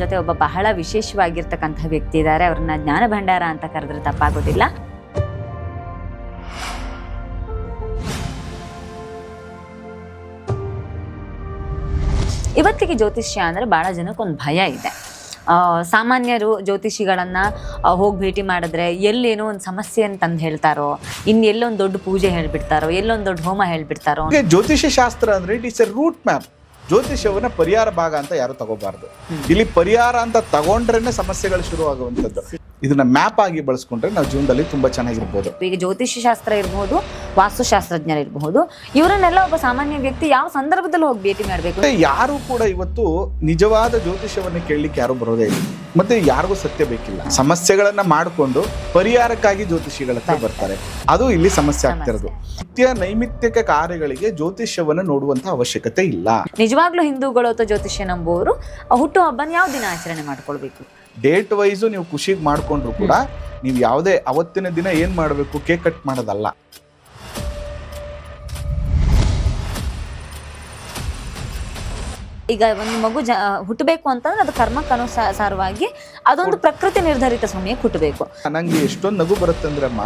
ಜೊತೆ ಒಬ್ಬ ಬಹಳ ವಿಶೇಷವಾಗಿರ್ತಕ್ಕಂಥ ವ್ಯಕ್ತಿ ಇದ್ದಾರೆ. ಅವ್ರನ್ನ ಜ್ಞಾನ ಭಂಡಾರ ಅಂತ ಕರೆದ್ರೆ ತಪ್ಪಾಗೋದಿಲ್ಲ. ಇವತ್ತಿಗೆ ಜ್ಯೋತಿಷ್ಯ ಅಂದರೆ ಭಾಳ ಜನಕ್ಕೊಂದು ಭಯ ಇದೆ. ಸಾಮಾನ್ಯರು ಜ್ಯೋತಿಷಿಗಳನ್ನು ಹೋಗಿ ಭೇಟಿ ಮಾಡಿದ್ರೆ ಎಲ್ಲೇನೋ ಒಂದು ಸಮಸ್ಯೆಯನ್ನು ತಂದು ಹೇಳ್ತಾರೋ, ಎಲ್ಲೊಂದು ದೊಡ್ಡ ಪೂಜೆ ಹೇಳ್ಬಿಡ್ತಾರೋ, ಎಲ್ಲೊಂದು ದೊಡ್ಡ ಹೋಮ ಹೇಳ್ಬಿಡ್ತಾರೋ. ಜ್ಯೋತಿಷ್ಯ ಶಾಸ್ತ್ರ ಅಂದರೆ it is a route map. ಜ್ಯೋತಿಷ್ಯವನ್ನ ಪರಿಹಾರ ಭಾಗ ಅಂತ ಯಾರು ತಗೋಬಾರ್ದು. ಇಲ್ಲಿ ಪರಿಹಾರ ಅಂತ ತಗೊಂಡ್ರೇನೆ ಸಮಸ್ಯೆಗಳು ಶುರು ಆಗುವಂಥದ್ದು. ಇದನ್ನ ಮ್ಯಾಪ್ ಆಗಿ ಬಳಸ್ಕೊಂಡ್ರೆ ನಾವು ಜೀವನದಲ್ಲಿ ತುಂಬಾ ಚೆನ್ನಾಗಿರ್ಬೋದು. ಈಗ ಜ್ಯೋತಿಷ್ಯ ಶಾಸ್ತ್ರ ಇರಬಹುದು, ವಾಸ್ತುಶಾಸ್ತ್ರಜ್ಞರು ಇರಬಹುದು, ಇವರನ್ನೆಲ್ಲ ಒಬ್ಬ ಸಾಮಾನ್ಯ ವ್ಯಕ್ತಿ ಯಾವ ಸಂದರ್ಭದಲ್ಲಿ ಹೋಗಿ ಭೇಟಿ ಮಾಡಬೇಕು? ಯಾರು ಕೂಡ ಇವತ್ತು ನಿಜವಾದ ಜ್ಯೋತಿಷ್ಯವನ್ನ ಕೇಳಲಿಕ್ಕೆ ಯಾರು ಬರೋದೇ ಇಲ್ಲ. ಮತ್ತೆ ಯಾರಿಗೂ ಸತ್ಯ ಬೇಕಿಲ್ಲ. ಸಮಸ್ಯೆಗಳನ್ನ ಮಾಡಿಕೊಂಡು ಪರಿಹಾರಕ್ಕಾಗಿ ಜ್ಯೋತಿಷಿಗಳ ಹತ್ರ ಬರ್ತಾರೆ. ಅದು ಇಲ್ಲಿ ಸಮಸ್ಯೆ ಆಗ್ತಿರೋದು. ನಿತ್ಯ ನೈಮಿತ್ತಿಕ ಕಾರ್ಯಗಳಿಗೆ ಜ್ಯೋತಿಷ್ಯವನ್ನ ನೋಡುವಂತ ಅವಶ್ಯಕತೆ ಇಲ್ಲ. ನಿಜವಾಗ್ಲೂ ಹಿಂದೂಗಳು ಅಥವಾ ಜ್ಯೋತಿಷ್ಯ ನಂಬುವವರು ಹುಟ್ಟು ಹಬ್ಬನ ಯಾವ ದಿನ ಆಚರಣೆ ಮಾಡ್ಕೊಳ್ಬೇಕು? ಡೇಟ್ ವೈಸು ನೀವು ಖುಷಿಗೆ ಮಾಡ್ಕೊಂಡ್ರು ಕೂಡ ನೀವು ಯಾವುದೇ ಅವತ್ತಿನ ದಿನ ಏನ್ ಮಾಡಬೇಕು, ಕೇಕ್ ಕಟ್ ಮಾಡೋದಲ್ಲ. ಈಗ ಒಂದು ಮಗು ಹುಟ್ಟಬೇಕು ಅಂತಂದ್ರೆ ಅದು ಕರ್ಮಕ್ಕನುಸಾರವಾಗಿ ಅದೊಂದು ಪ್ರಕೃತಿ ನಿರ್ಧರಿತ ಸಮಯಕ್ಕೆ ಹುಟ್ಟಬೇಕು. ನಂಗೆ ಎಷ್ಟೊಂದು ನಗು ಬರುತ್ತೆ ಅಂದ್ರೆ ಅಮ್ಮ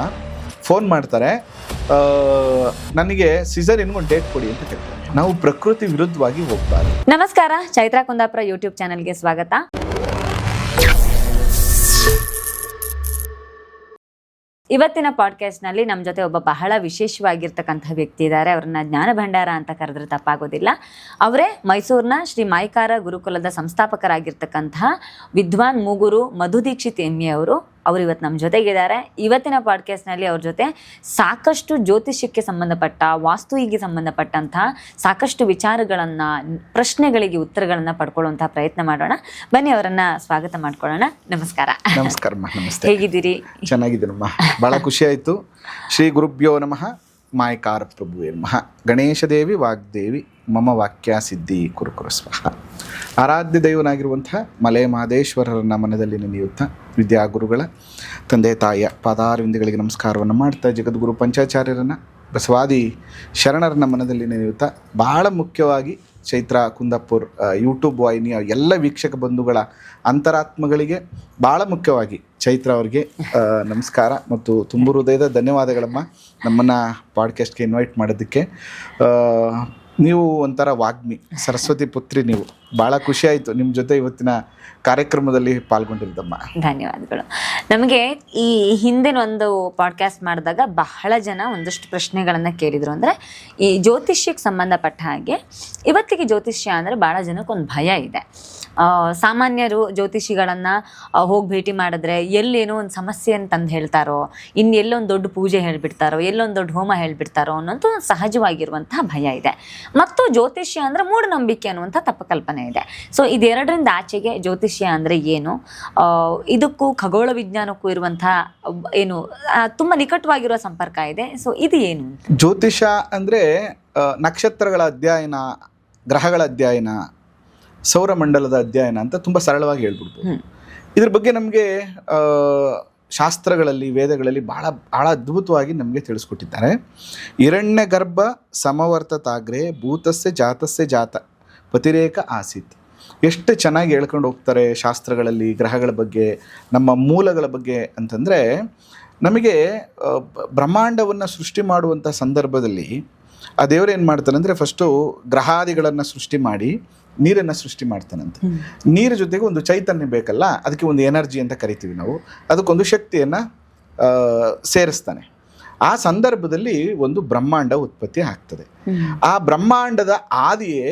ಫೋನ್ ಮಾಡ್ತಾರೆ, ನನಗೆ ಸಿಸರಿನ್ಗೆ ಒಂದು ಡೇಟ್ ಕೊಡಿ ಅಂತ ಕೇಳ್ತಾರೆ. ನಾವು ಪ್ರಕೃತಿ ವಿರುದ್ಧವಾಗಿ ಹೋಗ್ಬಾರ್ದು. ನಮಸ್ಕಾರ, ಚೈತ್ರಾ ಕುಂದಾಪುರ ಯೂಟ್ಯೂಬ್ ಚಾನೆಲ್ಗೆ ಸ್ವಾಗತ. ಇವತ್ತಿನ ಪಾಡ್ಕಾಸ್ಟ್ನಲ್ಲಿ ನಮ್ಮ ಜೊತೆ ಒಬ್ಬ ಬಹಳ ವಿಶೇಷವಾಗಿರ್ತಕ್ಕಂಥ ವ್ಯಕ್ತಿ ಇದ್ದಾರೆ. ಅವ್ರನ್ನ ಜ್ಞಾನ ಭಂಡಾರ ಅಂತ ಕರೆದ್ರೆ ತಪ್ಪಾಗೋದಿಲ್ಲ. ಅವರೇ ಮೈಸೂರಿನ ಶ್ರೀ ಮಾಯಿಕಾರ ಗುರುಕುಲದ ಸಂಸ್ಥಾಪಕರಾಗಿರ್ತಕ್ಕಂತಹ ವಿದ್ವಾನ್ ಮೂಗುರು ಮಧು ದೀಕ್ಷಿತ್ ಎಮ್ಮೆ ಅವರು ಇವತ್ತು ನಮ್ಮ ಜೊತೆಗಿದ್ದಾರೆ. ಇವತ್ತಿನ ಪಾಡ್ಕಾಸ್ಟ್ನಲ್ಲಿ ಅವ್ರ ಜೊತೆ ಸಾಕಷ್ಟು ಜ್ಯೋತಿಷ್ಯಕ್ಕೆ ಸಂಬಂಧಪಟ್ಟ, ವಾಸ್ತುವಿಗೆ ಸಂಬಂಧಪಟ್ಟಂತಹ ಸಾಕಷ್ಟು ವಿಚಾರಗಳನ್ನು, ಪ್ರಶ್ನೆಗಳಿಗೆ ಉತ್ತರಗಳನ್ನು ಪಡ್ಕೊಳ್ಳುವಂತಹ ಪ್ರಯತ್ನ ಮಾಡೋಣ. ಬನ್ನಿ, ಅವರನ್ನ ಸ್ವಾಗತ ಮಾಡ್ಕೊಳ್ಳೋಣ. ನಮಸ್ಕಾರ. ನಮಸ್ಕಾರ. ನಮಸ್ತೆ. ಹೇಗಿದ್ದೀರಿ? ಚೆನ್ನಾಗಿದ್ದೀನಮ್ಮ, ಬಹಳ ಖುಷಿ ಆಯಿತು. ಶ್ರೀ ಗುರುಭ್ಯೋ ನಮಃ. ಮಾಯಕಾರ ಪ್ರಭುವೇ ನಮಃ. ಗಣೇಶ ದೇವಿ ವಾಗ್ದೇವಿ ಮಮ ವಾಕ್ಯ ಸಿದ್ಧಿ ಕುರುಕುರು ಸ್ವಹ. ಆರಾಧ್ಯ ದೈವನಾಗಿರುವಂತಹ ಮಲೆ ಮಹದೇಶ್ವರರನ್ನ ಮನದಲ್ಲಿ ನೆನೆಯುತ್ತಾ ವಿದ್ಯಾಗುರುಗಳ ತಂದೆ ತಾಯಿಯ ಪಾದಾರವಿಂದಗಳಿಗೆ ನಮಸ್ಕಾರವನ್ನು ಮಾಡ್ತಾ, ಜಗದ್ಗುರು ಪಂಚಾಚಾರ್ಯರನ್ನು, ಬಸವಾದಿ ಶರಣರನ್ನ ಮನದಲ್ಲಿ ನೆನೆಯುತ್ತಾ, ಭಾಳ ಮುಖ್ಯವಾಗಿ ಚೈತ್ರಾ ಕುಂದಾಪುರ್ ಯೂಟ್ಯೂಬ್ ವಾಹಿನಿಯ ಎಲ್ಲ ವೀಕ್ಷಕ ಬಂಧುಗಳ ಅಂತರಾತ್ಮಗಳಿಗೆ ಭಾಳ ಮುಖ್ಯವಾಗಿ ಚೈತ್ರ ಅವ್ರಿಗೆ ನಮಸ್ಕಾರ ಮತ್ತು ತುಂಬ ಹೃದಯದ ಧನ್ಯವಾದಗಳಮ್ಮ. ನಮ್ಮನ್ನು ಪಾಡ್ಕಾಸ್ಟ್ಗೆ ಇನ್ವೈಟ್ ಮಾಡೋದಕ್ಕೆ. ನೀವು ಒಂಥರ ವಾಗ್ಮಿ, ಸರಸ್ವತಿ ಪುತ್ರಿ ನೀವು. ಭಾಳ ಖುಷಿ ಆಯಿತು ನಿಮ್ಮ ಜೊತೆ ಇವತ್ತಿನ ಕಾರ್ಯಕ್ರಮದಲ್ಲಿ ಪಾಲ್ಗೊಂಡಿದ್ದಮ್ಮ. ಧನ್ಯವಾದಗಳು. ನಮಗೆ ಈ ಹಿಂದಿನ ಒಂದು ಪಾಡ್ಕಾಸ್ಟ್ ಮಾಡಿದಾಗ ಬಹಳ ಜನ ಒಂದಷ್ಟು ಪ್ರಶ್ನೆಗಳನ್ನು ಕೇಳಿದರು. ಅಂದರೆ ಈ ಜ್ಯೋತಿಷ್ಯಕ್ಕೆ ಸಂಬಂಧಪಟ್ಟ ಹಾಗೆ ಇವತ್ತಿಗೆ ಜ್ಯೋತಿಷ್ಯ ಅಂದರೆ ಭಾಳ ಜನಕ್ಕೊಂದು ಭಯ ಇದೆ. ಸಾಮಾನ್ಯರು ಜ್ಯೋತಿಷಿಗಳನ್ನು ಹೋಗಿ ಭೇಟಿ ಮಾಡಿದ್ರೆ ಎಲ್ಲೇನೋ ಒಂದು ಸಮಸ್ಯೆಯನ್ನು ತಂದು ಹೇಳ್ತಾರೋ, ಎಲ್ಲೊಂದು ದೊಡ್ಡ ಪೂಜೆ ಹೇಳ್ಬಿಡ್ತಾರೋ, ಎಲ್ಲೊಂದು ದೊಡ್ಡ ಹೋಮ ಹೇಳ್ಬಿಡ್ತಾರೋ ಅನ್ನೋದು ಸಹಜವಾಗಿರುವಂತಹ ಭಯ ಇದೆ. ಮತ್ತು ಜ್ಯೋತಿಷ್ಯ ಅಂದರೆ ಮೂಢನಂಬಿಕೆ ಅನ್ನುವಂಥ ತಪ್ಪು ಕಲ್ಪನೆ ಇದೆ. ಸೊ ಇದೆರಡರಿಂದ ಆಚೆಗೆ ಜ್ಯೋತಿಷ್ಯ ಅಂದರೆ ಏನು, ಇದಕ್ಕೂ ಖಗೋಳ ವಿಜ್ಞಾನಕ್ಕೂ ಇರುವಂತಹ ಏನು ತುಂಬ ನಿಕಟವಾಗಿರುವ ಸಂಪರ್ಕ ಇದೆ. ಸೊ ಇದು ಏನು? ಜ್ಯೋತಿಷ ಅಂದರೆ ನಕ್ಷತ್ರಗಳ ಅಧ್ಯಯನ, ಗ್ರಹಗಳ ಅಧ್ಯಯನ, ಸೌರಮಂಡಲದ ಅಧ್ಯಯನ ಅಂತ ತುಂಬ ಸರಳವಾಗಿ ಹೇಳ್ಬಿಡ್ಬೋದು. ಇದ್ರ ಬಗ್ಗೆ ನಮಗೆ ಶಾಸ್ತ್ರಗಳಲ್ಲಿ, ವೇದಗಳಲ್ಲಿ ಭಾಳ ಅದ್ಭುತವಾಗಿ ನಮಗೆ ತಿಳಿಸ್ಕೊಟ್ಟಿದ್ದಾರೆ. ಹಿರಣ್ಯ ಗರ್ಭ ಸಮವರ್ತತಾಗ್ರೆ ಭೂತಸ್ಯ ಜಾತಸ್ಯ ಜಾತ ಪತಿರೇಕ ಆಸೀತ್. ಎಷ್ಟು ಚೆನ್ನಾಗಿ ಹೇಳ್ಕೊಂಡು ಹೋಗ್ತಾರೆ ಶಾಸ್ತ್ರಗಳಲ್ಲಿ ಗ್ರಹಗಳ ಬಗ್ಗೆ, ನಮ್ಮ ಮೂಲಗಳ ಬಗ್ಗೆ ಅಂತಂದರೆ, ನಮಗೆ ಬ್ರಹ್ಮಾಂಡವನ್ನು ಸೃಷ್ಟಿ ಮಾಡುವಂಥ ಸಂದರ್ಭದಲ್ಲಿ ಆ ದೇವರು ಏನು ಮಾಡ್ತಾನೆ ಅಂದರೆ, ಫಸ್ಟು ಗ್ರಹಾದಿಗಳನ್ನು ಸೃಷ್ಟಿ ಮಾಡಿ ನೀರನ್ನು ಸೃಷ್ಟಿ ಮಾಡ್ತಾನಂತೆ. ನೀರು ಜೊತೆಗೆ ಒಂದು ಚೈತನ್ಯ ಬೇಕಲ್ಲ, ಅದಕ್ಕೆ ಒಂದು ಎನರ್ಜಿ ಅಂತ ಕರಿತೀವಿ ನಾವು, ಅದಕ್ಕೊಂದು ಶಕ್ತಿಯನ್ನು ಸೇರಿಸ್ತಾನೆ. ಆ ಸಂದರ್ಭದಲ್ಲಿ ಒಂದು ಬ್ರಹ್ಮಾಂಡ ಉತ್ಪತ್ತಿ ಆಗ್ತದೆ. ಆ ಬ್ರಹ್ಮಾಂಡದ ಆದಿಯೇ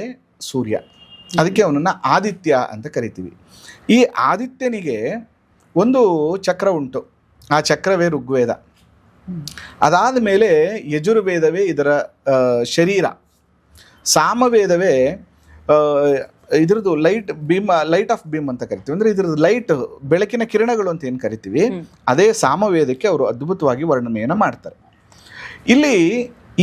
ಸೂರ್ಯ, ಅದಕ್ಕೆ ಅವನನ್ನು ಆದಿತ್ಯ ಅಂತ ಕರಿತೀವಿ. ಈ ಆದಿತ್ಯನಿಗೆ ಒಂದು ಚಕ್ರ ಉಂಟು, ಆ ಚಕ್ರವೇ ಋಗ್ವೇದ. ಅದಾದ ಮೇಲೆ ಯಜುರ್ವೇದವೇ ಇದರ ಶರೀರ, ಸಾಮವೇದವೇ ಇದ್ರದ್ದು ಲೈಟ್ ಆಫ್ ಬೀಮ್ ಅಂತ ಕರಿತೀವಿ. ಅಂದರೆ ಇದ್ರದ್ದು ಲೈಟ್, ಬೆಳಕಿನ ಕಿರಣಗಳು ಅಂತ ಏನು ಕರಿತೀವಿ, ಅದೇ ಸಾಮವೇದಕ್ಕೆ ಅವರು ಅದ್ಭುತವಾಗಿ ವರ್ಣನೆಯನ್ನು ಮಾಡ್ತಾರೆ. ಇಲ್ಲಿ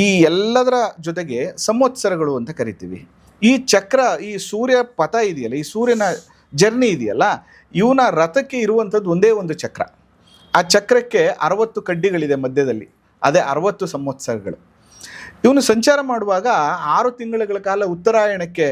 ಈ ಎಲ್ಲದರ ಜೊತೆಗೆ ಸಂವತ್ಸರಗಳು ಅಂತ ಕರಿತೀವಿ. ಈ ಚಕ್ರ, ಈ ಸೂರ್ಯ ಪಥ ಇದೆಯಲ್ಲ, ಈ ಸೂರ್ಯನ ಜರ್ನಿ ಇದೆಯಲ್ಲ, ಇವನ ರಥಕ್ಕೆ ಇರುವಂಥದ್ದು ಒಂದೇ ಒಂದು ಚಕ್ರ. ಆ ಚಕ್ರಕ್ಕೆ 60 ಕಡ್ಡಿಗಳಿದೆ ಮಧ್ಯದಲ್ಲಿ, ಅದೇ 60 ಸಂವತ್ಸರಗಳು. ಇವನು ಸಂಚಾರ ಮಾಡುವಾಗ 6 ತಿಂಗಳ ಕಾಲ ಉತ್ತರಾಯಣಕ್ಕೆ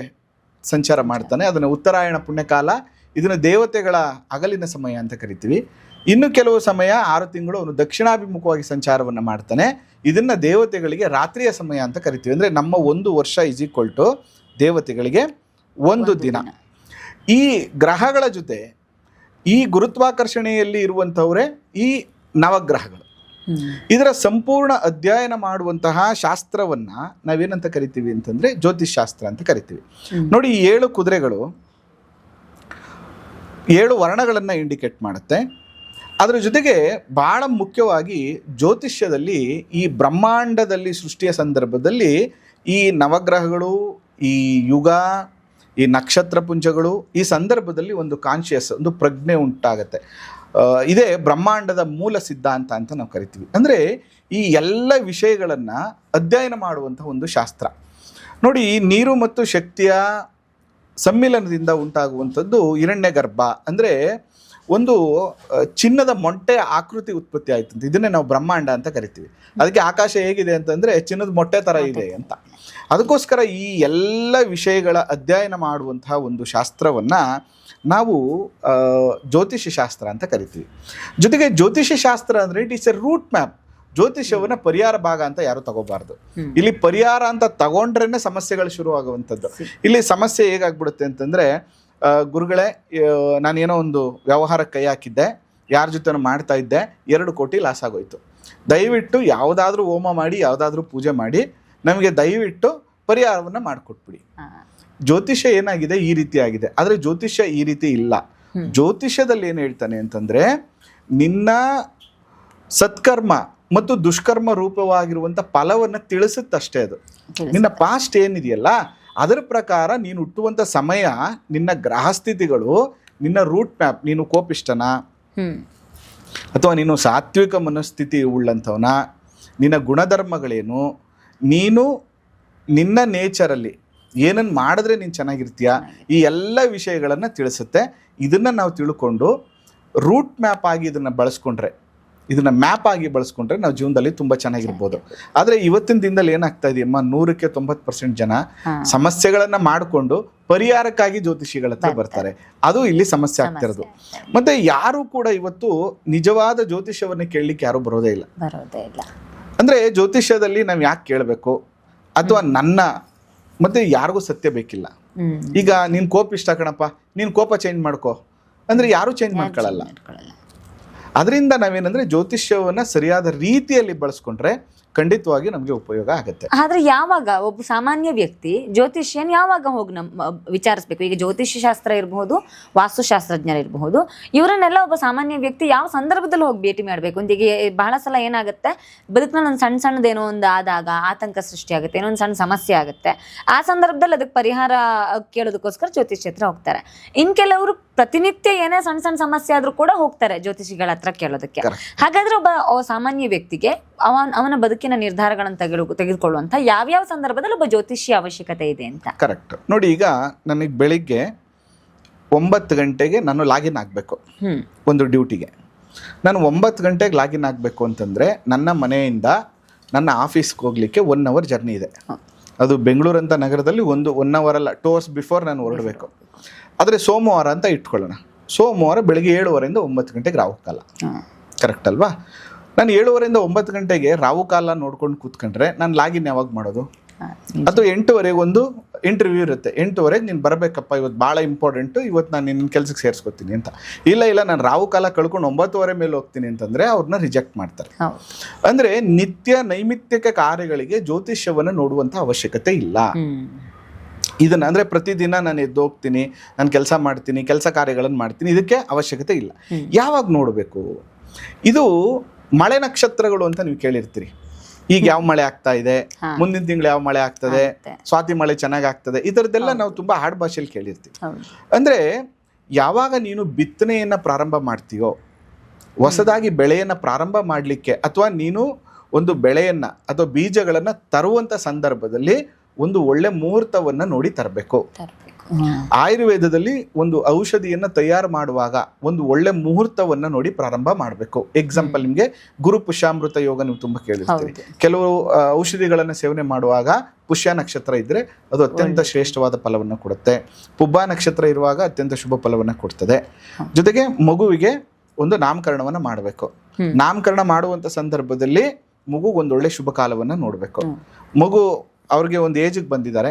ಸಂಚಾರ ಮಾಡ್ತಾನೆ. ಅದನ್ನು ಉತ್ತರಾಯಣ ಪುಣ್ಯಕಾಲ, ಇದನ್ನು ದೇವತೆಗಳ ಹಗಲಿನ ಸಮಯ ಅಂತ ಕರಿತೀವಿ. ಇನ್ನು ಕೆಲವು ಸಮಯ 6 ತಿಂಗಳು ಅವನು ದಕ್ಷಿಣಾಭಿಮುಖವಾಗಿ ಸಂಚಾರವನ್ನು ಮಾಡ್ತಾನೆ. ಇದನ್ನು ದೇವತೆಗಳಿಗೆ ರಾತ್ರಿಯ ಸಮಯ ಅಂತ ಕರಿತೀವಿ. ಅಂದರೆ ನಮ್ಮ 1 ವರ್ಷ = ದೇವತೆಗಳಿಗೆ 1 ದಿನ. ಈ ಗ್ರಹಗಳ ಜೊತೆ ಈ ಗುರುತ್ವಾಕರ್ಷಣೆಯಲ್ಲಿ ಇರುವಂಥವರೇ ಈ ನವಗ್ರಹಗಳು. ಇದರ ಸಂಪೂರ್ಣ ಅಧ್ಯಯನ ಮಾಡುವಂತಹ ಶಾಸ್ತ್ರವನ್ನ ನಾವೇನಂತ ಕರಿತೀವಿ ಅಂತಂದ್ರೆ ಜ್ಯೋತಿಷ್ ಶಾಸ್ತ್ರ ಅಂತ ಕರಿತೀವಿ. ನೋಡಿ, ಈ 7 ಕುದುರೆಗಳು 7 ವರ್ಣಗಳನ್ನ ಇಂಡಿಕೇಟ್ ಮಾಡುತ್ತೆ. ಅದರ ಜೊತೆಗೆ ಬಹಳ ಮುಖ್ಯವಾಗಿ ಜ್ಯೋತಿಷ್ಯದಲ್ಲಿ ಈ ಬ್ರಹ್ಮಾಂಡದಲ್ಲಿ ಸೃಷ್ಟಿಯ ಸಂದರ್ಭದಲ್ಲಿ ಈ ನವಗ್ರಹಗಳು, ಈ ಯುಗ, ಈ ನಕ್ಷತ್ರ ಪುಂಜಗಳು, ಈ ಸಂದರ್ಭದಲ್ಲಿ ಒಂದು ಕಾನ್ಶಿಯಸ್, ಒಂದು ಪ್ರಜ್ಞೆ ಉಂಟಾಗತ್ತೆ. ಇದೇ ಬ್ರಹ್ಮಾಂಡದ ಮೂಲ ಸಿದ್ಧಾಂತ ಅಂತ ನಾವು ಕರಿತೀವಿ. ಅಂದರೆ ಈ ಎಲ್ಲ ವಿಷಯಗಳನ್ನು ಅಧ್ಯಯನ ಮಾಡುವಂತಹ ಒಂದು ಶಾಸ್ತ್ರ. ನೋಡಿ, ಈ ನೀರು ಮತ್ತು ಶಕ್ತಿಯ ಸಮ್ಮಿಲನದಿಂದ ಉಂಟಾಗುವಂಥದ್ದು ಹಿರಣ್ಯಗರ್ಭ. ಅಂದರೆ ಒಂದು ಚಿನ್ನದ ಮೊಟ್ಟೆಯ ಆಕೃತಿ ಉತ್ಪತ್ತಿ ಆಯ್ತು ಅಂತ. ಇದನ್ನೇ ನಾವು ಬ್ರಹ್ಮಾಂಡ ಅಂತ ಕರಿತೀವಿ. ಅದಕ್ಕೆ ಆಕಾಶ ಹೇಗಿದೆ ಅಂತಂದರೆ ಚಿನ್ನದ ಮೊಟ್ಟೆ ಥರ ಇದೆ ಅಂತ. ಅದಕ್ಕೋಸ್ಕರ ಈ ಎಲ್ಲ ವಿಷಯಗಳ ಅಧ್ಯಯನ ಮಾಡುವಂತಹ ಒಂದು ಶಾಸ್ತ್ರವನ್ನು ನಾವು ಜ್ಯೋತಿಷ್ಯ ಶಾಸ್ತ್ರ ಅಂತ ಕರಿತೀವಿ. ಜೊತೆಗೆ ಜ್ಯೋತಿಷ್ಯ ಶಾಸ್ತ್ರ ಅಂದರೆ it is a route map. ಜ್ಯೋತಿಷ್ಯವನ್ನ ಪರಿಹಾರ ಭಾಗ ಅಂತ ಯಾರು ತಗೋಬಾರ್ದು. ಇಲ್ಲಿ ಪರಿಹಾರ ಅಂತ ತಗೊಂಡ್ರೇನೆ ಸಮಸ್ಯೆಗಳು ಶುರು ಆಗುವಂಥದ್ದು. ಇಲ್ಲಿ ಸಮಸ್ಯೆ ಹೇಗಾಗ್ಬಿಡುತ್ತೆ ಅಂತಂದ್ರೆ, ಗುರುಗಳೇ, ನಾನೇನೋ ಒಂದು ವ್ಯವಹಾರಕ್ಕೆ ಕೈ ಹಾಕಿದ್ದೆ, ಯಾರ ಜೊತೆ ಮಾಡ್ತಾ ಇದ್ದೆ, 2 ಕೋಟಿ ಲಾಸ್ ಆಗೋಯ್ತು. ದಯವಿಟ್ಟು ಯಾವುದಾದ್ರೂ ಹೋಮ ಮಾಡಿ, ಯಾವುದಾದ್ರೂ ಪೂಜೆ ಮಾಡಿ ನಮಗೆ ದಯವಿಟ್ಟು ಪರಿಹಾರವನ್ನು ಮಾಡಿಕೊಟ್ಬಿಡಿ. ಜ್ಯೋತಿಷ್ಯ ಏನಾಗಿದೆ, ಈ ರೀತಿ ಆಗಿದೆ. ಆದರೆ ಜ್ಯೋತಿಷ್ಯ ಈ ರೀತಿ ಇಲ್ಲ. ಜ್ಯೋತಿಷ್ಯದಲ್ಲಿ ಏನು ಹೇಳ್ತಾನೆ ಅಂತಂದ್ರೆ, ನಿನ್ನ ಸತ್ಕರ್ಮ ಮತ್ತು ದುಷ್ಕರ್ಮ ರೂಪವಾಗಿರುವಂಥ ಫಲವನ್ನು ತಿಳಿಸುತ್ತಷ್ಟೇ. ಅದು ನಿನ್ನ ಪಾಸ್ಟ್ ಏನಿದೆಯಲ್ಲ ಅದರ ಪ್ರಕಾರ ನೀನು ಹುಟ್ಟುವಂಥ ಸಮಯ, ನಿನ್ನ ಗ್ರಹಸ್ಥಿತಿಗಳು, ನಿನ್ನ ರೂಟ್ ಮ್ಯಾಪ್, ನೀನು ಕೋಪಿಷ್ಟನ ಅಥವಾ ನೀನು ಸಾತ್ವಿಕ ಮನಸ್ಥಿತಿ ಉಳ್ಳಂಥವನ, ನಿನ್ನ ಗುಣಧರ್ಮಗಳೇನು, ನೀನು ನಿನ್ನ ನೇಚರಲ್ಲಿ ಏನನ್ನು ಮಾಡಿದ್ರೆ ನೀನು ಚೆನ್ನಾಗಿರ್ತೀಯ, ಈ ಎಲ್ಲ ವಿಷಯಗಳನ್ನು ತಿಳಿಸುತ್ತೆ. ಇದನ್ನು ನಾವು ತಿಳ್ಕೊಂಡು ರೂಟ್ ಮ್ಯಾಪ್ ಆಗಿ ಇದನ್ನು ಬಳಸ್ಕೊಂಡ್ರೆ, ಇದನ್ನು ಮ್ಯಾಪ್ ಆಗಿ ಬಳಸ್ಕೊಂಡ್ರೆ ನಾವು ಜೀವನದಲ್ಲಿ ತುಂಬ ಚೆನ್ನಾಗಿರ್ಬೋದು. ಆದರೆ ಇವತ್ತಿನ ದಿನದಲ್ಲಿ ಏನಾಗ್ತಾ ಇದೆಯಮ್ಮ, 100ಕ್ಕೆ 90% ಜನ ಸಮಸ್ಯೆಗಳನ್ನು ಮಾಡಿಕೊಂಡು ಪರಿಹಾರಕ್ಕಾಗಿ ಜ್ಯೋತಿಷಿಗಳ ಹತ್ರ ಬರ್ತಾರೆ. ಅದು ಇಲ್ಲಿ ಸಮಸ್ಯೆ ಆಗ್ತಿರೋದು. ಮತ್ತೆ ಯಾರು ಕೂಡ ಇವತ್ತು ನಿಜವಾದ ಜ್ಯೋತಿಷ್ಯವನ್ನು ಕೇಳಲಿಕ್ಕೆ ಯಾರು ಬರೋದೇ ಇಲ್ಲ. ಅಂದರೆ ಜ್ಯೋತಿಷ್ಯದಲ್ಲಿ ನಾವು ಯಾಕೆ ಕೇಳಬೇಕು, ಅಥವಾ ನನ್ನ ಮತ್ತೆ ಯಾರಿಗೂ ಸತ್ಯ ಬೇಕಿಲ್ಲ. ಈಗ ನೀನು ಕೋಪಿಷ್ಟ ಕಣಪ್ಪ, ನೀನು ಕೋಪ ಚೇಂಜ್ ಮಾಡ್ಕೋ ಅಂದರೆ ಯಾರು ಚೇಂಜ್ ಮಾಡ್ಕೊಳ್ಳಲ್ಲ. ಅದರಿಂದ ನಾವೇನಂದ್ರೆ ಜ್ಯೋತಿಷ್ಯವನ್ನ ಸರಿಯಾದ ರೀತಿಯಲ್ಲಿ ಬಳಸ್ಕೊಂಡ್ರೆ ಖಂಡಿತವಾಗಿ ನಮಗೆ ಉಪಯೋಗ ಆಗುತ್ತೆ. ಆದ್ರೆ ಯಾವಾಗ ಒಬ್ಬ ಸಾಮಾನ್ಯ ವ್ಯಕ್ತಿ ಜ್ಯೋತಿಷ್ಯನ್ ಯಾವಾಗ ಹೋಗಿ ವಿಚಾರಿಸ್ಬೇಕು? ಈಗ ಜ್ಯೋತಿಷ್ಯ ಶಾಸ್ತ್ರ ಇರಬಹುದು, ವಾಸ್ತುಶಾಸ್ತ್ರಜ್ಞರಿರಬಹುದು, ಇವರನ್ನೆಲ್ಲ ಒಬ್ಬ ಸಾಮಾನ್ಯ ವ್ಯಕ್ತಿ ಯಾವ ಸಂದರ್ಭದಲ್ಲಿ ಹೋಗಿ ಭೇಟಿ ಮಾಡಬೇಕು ಅಂತ? ಈಗ ಬಹಳ ಸಲ ಏನಾಗುತ್ತೆ, ಬದುಕಿನಲ್ಲಿ ಒಂದು ಸಣ್ಣದೇನೋ ಒಂದು ಆದಾಗ ಆತಂಕ ಸೃಷ್ಟಿ ಆಗುತ್ತೆ, ಏನೋ ಒಂದು ಸಣ್ಣ ಸಮಸ್ಯೆ ಆಗುತ್ತೆ. ಆ ಸಂದರ್ಭದಲ್ಲಿ ಅದಕ್ಕೆ ಪರಿಹಾರ ಕೇಳೋದಕ್ಕೋಸ್ಕರ ಜ್ಯೋತಿಷ್ಯ ಹತ್ರ ಹೋಗ್ತಾರೆ. ಇನ್ ಕೆಲವರು ಪ್ರತಿನಿತ್ಯ ಏನೇ ಸಣ್ಣ ಸಮಸ್ಯೆ ಆದ್ರೂ ಕೂಡ ಹೋಗ್ತಾರೆ ಜ್ಯೋತಿಷಿಗಳ ಹತ್ರ ಕೇಳೋದಕ್ಕೆ. ಹಾಗಾದ್ರೆ ಒಬ್ಬ ಸಾಮಾನ್ಯ ವ್ಯಕ್ತಿಗೆ ಅವನ ಬದುಕಿನ ನಿರ್ಧಾರಗಳನ್ನು ತೆಗೆದುಕೊಳ್ಳುವಂತ ಯಾವ್ಯಾವ ಸಂದರ್ಭದಲ್ಲಿ ಒಬ್ಬ ಜ್ಯೋತಿಷಿ ಅವಶ್ಯಕತೆ ಇದೆ ಅಂತ? ಕರೆಕ್ಟ್. ನೋಡಿ, ಈಗ ನನಗೆ ಬೆಳಿಗ್ಗೆ 9 ಗಂಟೆಗೆ ನಾನು ಲಾಗಿನ್ ಆಗಬೇಕು ಒಂದು ಡ್ಯೂಟಿಗೆ. ನಾನು 9 ಗಂಟೆಗೆ ಲಾಗಿನ್ ಆಗಬೇಕು ಅಂತಂದರೆ ನನ್ನ ಮನೆಯಿಂದ ನನ್ನ ಆಫೀಸ್ಗೆ ಹೋಗ್ಲಿಕ್ಕೆ 1 ಅವರ್ ಜರ್ನಿ ಇದೆ. ಅದು ಬೆಂಗಳೂರಂಥ ನಗರದಲ್ಲಿ 1 ಅವರ್ ಅಲ್ಲ, 2 ಅವರ್ಸ್ ಬಿಫೋರ್ ನಾನು ಹೊರಡಬೇಕು. ಆದರೆ ಸೋಮವಾರ ಅಂತ ಇಟ್ಕೊಳ್ಳೋಣ, ಸೋಮವಾರ ಬೆಳಗ್ಗೆ 7:30 9 ಗಂಟೆಗೆ ರಾಹುಕಾಲ. ಕರೆಕ್ಟ್ ಅಲ್ವಾ? ನಾನು 7:30 9 ಗಂಟೆಗೆ ರಾಹುಕಾಲ ನೋಡ್ಕೊಂಡು ಕೂತ್ಕೊಂಡ್ರೆ ನಾನು ಲಾಗಿನ್ ಯಾವಾಗ ಮಾಡೋದು? ಅಥವಾ 8:00 ಒಂದು ಇಂಟರ್ವ್ಯೂ ಇರುತ್ತೆ, 8:00 ನೀನು ಬರಬೇಕಪ್ಪ, ಇವತ್ತು ಭಾಳ ಇಂಪಾರ್ಟೆಂಟು, ಇವತ್ತು ನಾನು ನಿನ್ನ ಕೆಲಸಕ್ಕೆ ಸೇರಿಸ್ಕೊತೀನಿ ಅಂತ. ಇಲ್ಲ ನಾನು ರಾಹುಕಾಲ ಕಳ್ಕೊಂಡು 9:30 ಮೇಲೆ ಹೋಗ್ತೀನಿ ಅಂತಂದರೆ ಅವ್ರನ್ನ ರಿಜೆಕ್ಟ್ ಮಾಡ್ತಾರೆ. ಅಂದರೆ ನಿತ್ಯ ನೈಮಿತ್ತಿಕ ಕಾರ್ಯಗಳಿಗೆ ಜ್ಯೋತಿಷ್ಯವನ್ನು ನೋಡುವಂಥ ಅವಶ್ಯಕತೆ ಇಲ್ಲ. ಇದನ್ನು ಅಂದರೆ ಪ್ರತಿದಿನ ನಾನು ಎದ್ದು ಹೋಗ್ತೀನಿ, ನಾನು ಕೆಲಸ ಮಾಡ್ತೀನಿ, ಕೆಲಸ ಕಾರ್ಯಗಳನ್ನು ಮಾಡ್ತೀನಿ, ಇದಕ್ಕೆ ಅವಶ್ಯಕತೆ ಇಲ್ಲ. ಯಾವಾಗ ನೋಡಬೇಕು? ಇದು ಮಳೆ ನಕ್ಷತ್ರಗಳು ಅಂತ ನೀವು ಕೇಳಿರ್ತೀರಿ. ಈಗ ಯಾವ ಮಳೆ ಆಗ್ತಾ ಇದೆ, ಮುಂದಿನ ತಿಂಗಳು ಯಾವ ಮಳೆ ಆಗ್ತದೆ, ಸ್ವಾತಿ ಮಳೆ ಚೆನ್ನಾಗಿ ಆಗ್ತದೆ, ಈ ಥರದ್ದೆಲ್ಲ ನಾವು ತುಂಬ ಹಾಡು ಭಾಷೆಯಲ್ಲಿ ಕೇಳಿರ್ತೀವಿ. ಅಂದರೆ ಯಾವಾಗ ನೀನು ಬಿತ್ತನೆಯನ್ನು ಪ್ರಾರಂಭ ಮಾಡ್ತೀಯೋ, ಹೊಸದಾಗಿ ಬೆಳೆಯನ್ನು ಪ್ರಾರಂಭ ಮಾಡಲಿಕ್ಕೆ, ಅಥವಾ ನೀನು ಒಂದು ಬೆಳೆಯನ್ನು ಅಥವಾ ಬೀಜಗಳನ್ನು ತರುವಂಥ ಸಂದರ್ಭದಲ್ಲಿ ಒಂದು ಒಳ್ಳೆ ಮುಹೂರ್ತವನ್ನು ನೋಡಿ ತರಬೇಕು. ಆಯುರ್ವೇದದಲ್ಲಿ ಒಂದು ಔಷಧಿಯನ್ನ ತಯಾರು ಮಾಡುವಾಗ ಒಂದು ಒಳ್ಳೆ ಮುಹೂರ್ತವನ್ನ ನೋಡಿ ಪ್ರಾರಂಭ ಮಾಡಬೇಕು. ಎಕ್ಸಾಂಪಲ್ ನಿಮ್ಗೆ ಗುರು ಪುಷ್ಯಾಮೃತ ಯೋಗ ನೀವು ತುಂಬಾ ಕೇಳಿರ್ತೀರಿ. ಕೆಲವು ಔಷಧಿಗಳನ್ನ ಸೇವನೆ ಮಾಡುವಾಗ ಪುಷ್ಯ ನಕ್ಷತ್ರ ಇದ್ರೆ ಅದು ಅತ್ಯಂತ ಶ್ರೇಷ್ಠವಾದ ಫಲವನ್ನು ಕೊಡುತ್ತೆ. ಪುಬ್ಬ ನಕ್ಷತ್ರ ಇರುವಾಗ ಅತ್ಯಂತ ಶುಭ ಫಲವನ್ನ ಕೊಡ್ತದೆ. ಜೊತೆಗೆ ಮಗುವಿಗೆ ಒಂದು ನಾಮಕರಣವನ್ನ ಮಾಡಬೇಕು. ನಾಮಕರಣ ಮಾಡುವಂತ ಸಂದರ್ಭದಲ್ಲಿ ಮಗು ಒಂದೊಳ್ಳೆ ಶುಭ ಕಾಲವನ್ನ ನೋಡ್ಬೇಕು. ಮಗು ಅವ್ರಿಗೆ ಒಂದು ಏಜಿಗೆ ಬಂದಿದ್ದಾರೆ,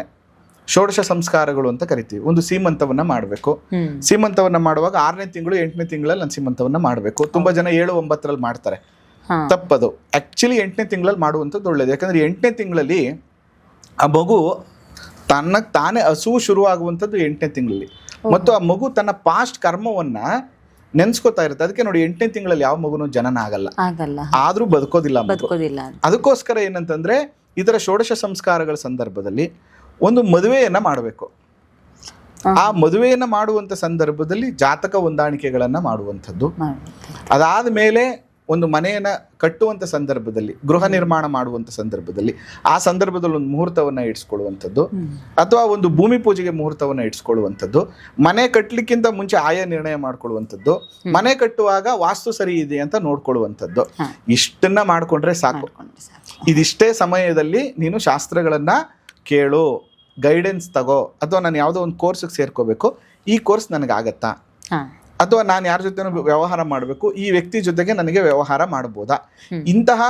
ಷೋಡಶ ಸಂಸ್ಕಾರಗಳು ಅಂತ ಕರಿತೀವಿ. ಒಂದು ಸೀಮಂತವನ್ನ ಮಾಡಬೇಕು. ಸೀಮಂತವನ್ನ ಮಾಡುವಾಗ 6ನೇ ತಿಂಗಳು 8ನೇ ತಿಂಗಳಲ್ಲಿ ನಾನು ಸೀಮಂತವನ್ನ ಮಾಡಬೇಕು. ತುಂಬಾ ಜನ 7, 9ರಲ್ಲಿ ಮಾಡ್ತಾರೆ, ತಪ್ಪದು. ಆಕ್ಚುಲಿ 8ನೇ ತಿಂಗಳಲ್ಲಿ ಮಾಡುವಂಥದ್ದು ಒಳ್ಳೇದು. ಯಾಕಂದ್ರೆ 8ನೇ ತಿಂಗಳಲ್ಲಿ ಆ ಮಗು ತಾನೇ ಹಸುವು ಶುರುವಾಗುವಂಥದ್ದು 8ನೇ ತಿಂಗಳಲ್ಲಿ, ಮತ್ತು ಆ ಮಗು ತನ್ನ ಪಾಸ್ಟ್ ಕರ್ಮವನ್ನ ನೆನ್ಸ್ಕೊತಾ ಇರುತ್ತೆ. ಅದಕ್ಕೆ ನೋಡಿ 8ನೇ ತಿಂಗಳಲ್ಲಿ ಯಾವ ಮಗುನು ಜನನ ಆಗಲ್ಲ, ಆದ್ರೂ ಬದುಕೋದಿಲ್ಲ. ಅದಕ್ಕೋಸ್ಕರ ಏನಂತಂದ್ರೆ ಇದರ ಷೋಡಶ ಸಂಸ್ಕಾರಗಳ ಸಂದರ್ಭದಲ್ಲಿ ಒಂದು ಮದುವೆಯನ್ನ ಮಾಡಬೇಕು. ಆ ಮದುವೆಯನ್ನ ಮಾಡುವಂತ ಸಂದರ್ಭದಲ್ಲಿ ಜಾತಕ ಹೊಂದಾಣಿಕೆಗಳನ್ನ ಮಾಡುವಂಥದ್ದು. ಅದಾದ ಮೇಲೆ ಒಂದು ಮನೆಯನ್ನ ಕಟ್ಟುವಂತ ಸಂದರ್ಭದಲ್ಲಿ, ಗೃಹ ನಿರ್ಮಾಣ ಮಾಡುವಂತ ಸಂದರ್ಭದಲ್ಲಿ, ಆ ಸಂದರ್ಭದಲ್ಲಿ ಒಂದು ಮುಹೂರ್ತವನ್ನ ಇಡ್ಸ್ಕೊಳ್ಳುವಂಥದ್ದು, ಅಥವಾ ಒಂದು ಭೂಮಿ ಪೂಜೆಗೆ ಮುಹೂರ್ತವನ್ನ ಇಡ್ಸ್ಕೊಳ್ಳುವಂಥದ್ದು, ಮನೆ ಕಟ್ಟಲಿಕ್ಕಿಂತ ಮುಂಚೆ ಆಯ ನಿರ್ಣಯ ಮಾಡ್ಕೊಳ್ಳುವಂಥದ್ದು, ಮನೆ ಕಟ್ಟುವಾಗ ವಾಸ್ತು ಸರಿ ಇದೆ ಅಂತ ನೋಡ್ಕೊಳ್ಳುವಂಥದ್ದು. ಇಷ್ಟನ್ನ ಮಾಡ್ಕೊಂಡ್ರೆ ಸಾಕು. ಇದಿಷ್ಟೇ ಸಮಯದಲ್ಲಿ ನೀನು ಶಾಸ್ತ್ರಗಳನ್ನ ಕೇಳು, ಗೈಡೆನ್ಸ್ ತಗೋ, ಅಥವಾ ನಾನು ಯಾವುದೋ ಒಂದು ಕೋರ್ಸ್ಗೆ ಸೇರ್ಕೋಬೇಕು, ಈ ಕೋರ್ಸ್ ನನಗಾಗತ್ತಾ, ಅಥವಾ ನಾನು ಯಾರ ಜೊತೆ ವ್ಯವಹಾರ ಮಾಡಬೇಕು, ಈ ವ್ಯಕ್ತಿ ಜೊತೆಗೆ ನನಗೆ ವ್ಯವಹಾರ ಮಾಡಬಹುದಾ, ಇಂತಹ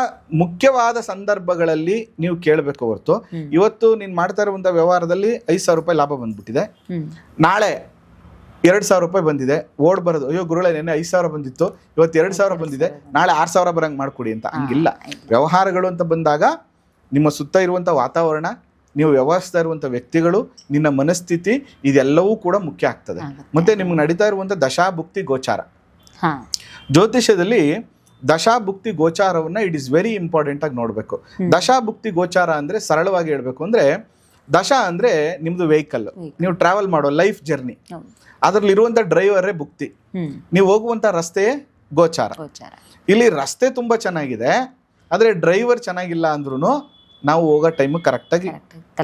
ಮುಖ್ಯವಾದ ಸಂದರ್ಭಗಳಲ್ಲಿ ನೀವು ಕೇಳಬೇಕು ಹೊರತು ಇವತ್ತು ನೀನ್ ಮಾಡ್ತಾ ಇರುವಂತಹ ವ್ಯವಹಾರದಲ್ಲಿ 5,000 ರೂಪಾಯಿ ಲಾಭ ಬಂದ್ಬಿಟ್ಟಿದೆ, ನಾಳೆ 2,000 ರೂಪಾಯಿ ಬಂದಿದೆ, ಓಡ್ ಬರೋದು, ಅಯ್ಯೋ ಗುರುಳೆ ನೆನ್ನೆ 5,000 ಬಂದಿತ್ತು, ಇವತ್ತು 2,000 ಬಂದಿದೆ, ನಾಳೆ 6,000 ಬರಂಗ್ ಮಾಡ್ಕೊಡಿ ಅಂತ. ಹಂಗಿಲ್ಲ. ವ್ಯವಹಾರಗಳು ಅಂತ ಬಂದಾಗ ನಿಮ್ಮ ಸುತ್ತ ಇರುವಂತ ವಾತಾವರಣ, ನೀವು ವ್ಯವಹರಿಸ್ತಾ ಇರುವಂಥ ವ್ಯಕ್ತಿಗಳು, ನಿನ್ನ ಮನಸ್ಥಿತಿ, ಇದೆಲ್ಲವೂ ಕೂಡ ಮುಖ್ಯ ಆಗ್ತದೆ. ಮತ್ತೆ ನಿಮ್ಗೆ ನಡೀತಾ ಇರುವಂಥ ದಶಾಭುಕ್ತಿ ಗೋಚಾರ, ಜ್ಯೋತಿಷ್ಯದಲ್ಲಿ ದಶಾಭುಕ್ತಿ ಗೋಚಾರವನ್ನ ಇಟ್ ಇಸ್ ವೆರಿ ಇಂಪಾರ್ಟೆಂಟ್ ಆಗಿ ನೋಡ್ಬೇಕು. ದಶಾಭುಕ್ತಿ ಗೋಚಾರ ಅಂದ್ರೆ ಸರಳವಾಗಿ ಹೇಳ್ಬೇಕು ಅಂದ್ರೆ, ದಶ ಅಂದ್ರೆ ನಿಮ್ದು ವೆಹಿಕಲ್, ನೀವು ಟ್ರಾವೆಲ್ ಮಾಡೋ ಲೈಫ್ ಜರ್ನಿ, ಅದ್ರಲ್ಲಿ ಇರುವಂತ ಡ್ರೈವರೇ ಭುಕ್ತಿ, ನೀವು ಹೋಗುವಂತ ರಸ್ತೆಯೇ ಗೋಚಾರ. ಇಲ್ಲಿ ರಸ್ತೆ ತುಂಬಾ ಚೆನ್ನಾಗಿದೆ, ಆದ್ರೆ ಡ್ರೈವರ್ ಚೆನ್ನಾಗಿಲ್ಲ ಅಂದ್ರೂ ನಾವು ಹೋಗೋ ಟೈಮ್ ಕರೆಕ್ಟಾಗಿ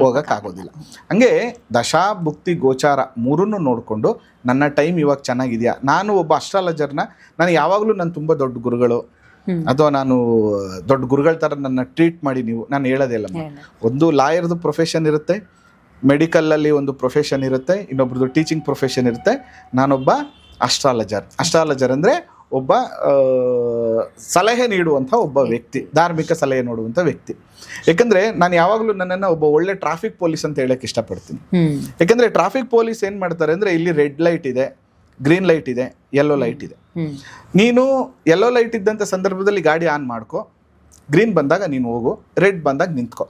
ಹೋಗೋಕ್ಕಾಗೋದಿಲ್ಲ. ಹಂಗೆ ದಶಾ ಭುಕ್ತಿ ಗೋಚಾರ ಮೂರನ್ನು ನೋಡಿಕೊಂಡು ನನ್ನ ಟೈಮ್ ಇವಾಗ ಚೆನ್ನಾಗಿದೆಯಾ, ನಾನು ಒಬ್ಬ ಅಸ್ಟ್ರಾಲಜರ್ನ, ನಾನು ಯಾವಾಗಲೂ ನಾನು ತುಂಬ ದೊಡ್ಡ ಗುರುಗಳು ಅಥವಾ ನಾನು ದೊಡ್ಡ ಗುರುಗಳ ಥರ ನನ್ನ ಟ್ರೀಟ್ ಮಾಡಿ ನೀವು, ನಾನು ಹೇಳೋದೇ ಇಲ್ಲ. ಒಂದು ಲಾಯರ್ದು ಪ್ರೊಫೆಷನ್ ಇರುತ್ತೆ, ಮೆಡಿಕಲಲ್ಲಿ ಒಂದು ಪ್ರೊಫೆಷನ್ ಇರುತ್ತೆ, ಇನ್ನೊಬ್ರದ್ದು ಟೀಚಿಂಗ್ ಪ್ರೊಫೆಷನ್ ಇರುತ್ತೆ. ನಾನೊಬ್ಬ ಅಸ್ಟ್ರಾಲಜರ್ ಅಂದರೆ ಒಬ್ಬ ಸಲಹೆ ನೀಡುವಂಥ ಒಬ್ಬ ವ್ಯಕ್ತಿ, ಧಾರ್ಮಿಕ ಸಲಹೆ ನೋಡುವಂಥ ವ್ಯಕ್ತಿ. ಯಾಕಂದ್ರೆ ನಾನು ಯಾವಾಗಲೂ ನನ್ನನ್ನು ಒಬ್ಬ ಒಳ್ಳೆ ಟ್ರಾಫಿಕ್ ಪೊಲೀಸ್ ಅಂತ ಹೇಳಕ್ ಇಷ್ಟಪಡ್ತೀನಿ. ಯಾಕಂದ್ರೆ ಟ್ರಾಫಿಕ್ ಪೊಲೀಸ್ ಏನ್ ಮಾಡ್ತಾರೆ ಅಂದ್ರೆ, ಇಲ್ಲಿ ರೆಡ್ ಲೈಟ್ ಇದೆ, ಗ್ರೀನ್ ಲೈಟ್ ಇದೆ, ಯೆಲ್ಲೋ ಲೈಟ್ ಇದೆ. ನೀನು ಯೆಲ್ಲೋ ಲೈಟ್ ಇದ್ದಂಥ ಸಂದರ್ಭದಲ್ಲಿ ಗಾಡಿ ಆನ್ ಮಾಡ್ಕೋ, ಗ್ರೀನ್ ಬಂದಾಗ ನೀನು ಹೋಗು, ರೆಡ್ ಬಂದಾಗ ನಿಂತ್ಕೋ.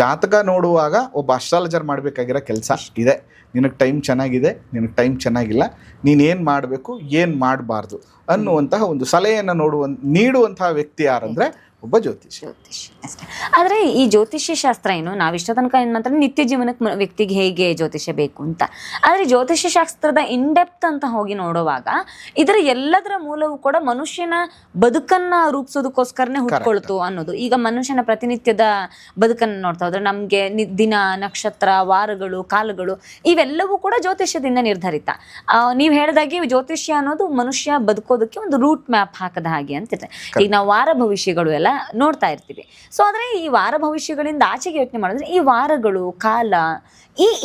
ಜಾತಕ ನೋಡುವಾಗ ಒಬ್ಬ ಅಸ್ಟ್ರಾಲಜರ್ ಮಾಡಬೇಕಾಗಿರೋ ಕೆಲಸ ಇದೆ. ನಿನಗೆ ಟೈಮ್ ಚೆನ್ನಾಗಿದೆ, ನಿನಗೆ ಟೈಮ್ ಚೆನ್ನಾಗಿಲ್ಲ, ನೀನೇನು ಮಾಡಬೇಕು, ಏನು ಮಾಡಬಾರ್ದು ಅನ್ನುವಂತಹ ಒಂದು ಸಲಹೆಯನ್ನು ನೀಡುವಂತಹ ವ್ಯಕ್ತಿ ಯಾರಂದ್ರೆ ಒಬ್ಬ ಜ್ಯೋತಿಷಿ ಅಷ್ಟೇ. ಆದ್ರೆ ಈ ಜ್ಯೋತಿಷ್ಯ ಶಾಸ್ತ್ರ ಏನು, ನಾವಿಷ್ಟ ತನಕ ಏನ್ ಮಾತ್ರ ನಿತ್ಯ ಜೀವನಕ್ಕೆ ವ್ಯಕ್ತಿಗೆ ಹೇಗೆ ಜ್ಯೋತಿಷ್ಯ ಬೇಕು ಅಂತ, ಆದ್ರೆ ಜ್ಯೋತಿಷ್ಯ ಶಾಸ್ತ್ರದ ಇನ್ಡೆಪ್ತ್ ಅಂತ ಹೋಗಿ ನೋಡುವಾಗ ಇದರ ಎಲ್ಲದರ ಮೂಲವೂ ಕೂಡ ಮನುಷ್ಯನ ಬದುಕನ್ನ ರೂಪಿಸೋದಕ್ಕೋಸ್ಕರನೇ ಹುಟ್ಕೊಳ್ತು ಅನ್ನೋದು. ಈಗ ಮನುಷ್ಯನ ಪ್ರತಿನಿತ್ಯದ ಬದುಕನ್ನ ನೋಡ್ತಾ ಹೋದ್ರೆ ನಮ್ಗೆ ದಿನ, ನಕ್ಷತ್ರ, ವಾರಗಳು, ಕಾಲಗಳು ಇವೆಲ್ಲವೂ ಕೂಡ ಜ್ಯೋತಿಷ್ಯದಿಂದ ನಿರ್ಧರಿತ. ನೀವ್ ಹೇಳಿದಾಗೆ ಜ್ಯೋತಿಷ್ಯ ಅನ್ನೋದು ಮನುಷ್ಯ ಬದುಕೋದಕ್ಕೆ ಒಂದು ರೂಟ್ ಮ್ಯಾಪ್ ಹಾಕದ ಹಾಗೆ ಅಂತಿದೆ. ಈಗ ನಾವು ವಾರ ಭವಿಷ್ಯಗಳು ಎಲ್ಲ ನೋಡ್ತಾ ಇರ್ತೀವಿ. ಸೊ ಆದ್ರೆ ಈ ವಾರ ಭವಿಷ್ಯಗಳಿಂದ ಆಚೆಗೆ ಯೋಚನೆ ಮಾಡಿದ್ರೆ ಈ ವಾರಗಳು, ಕಾಲ,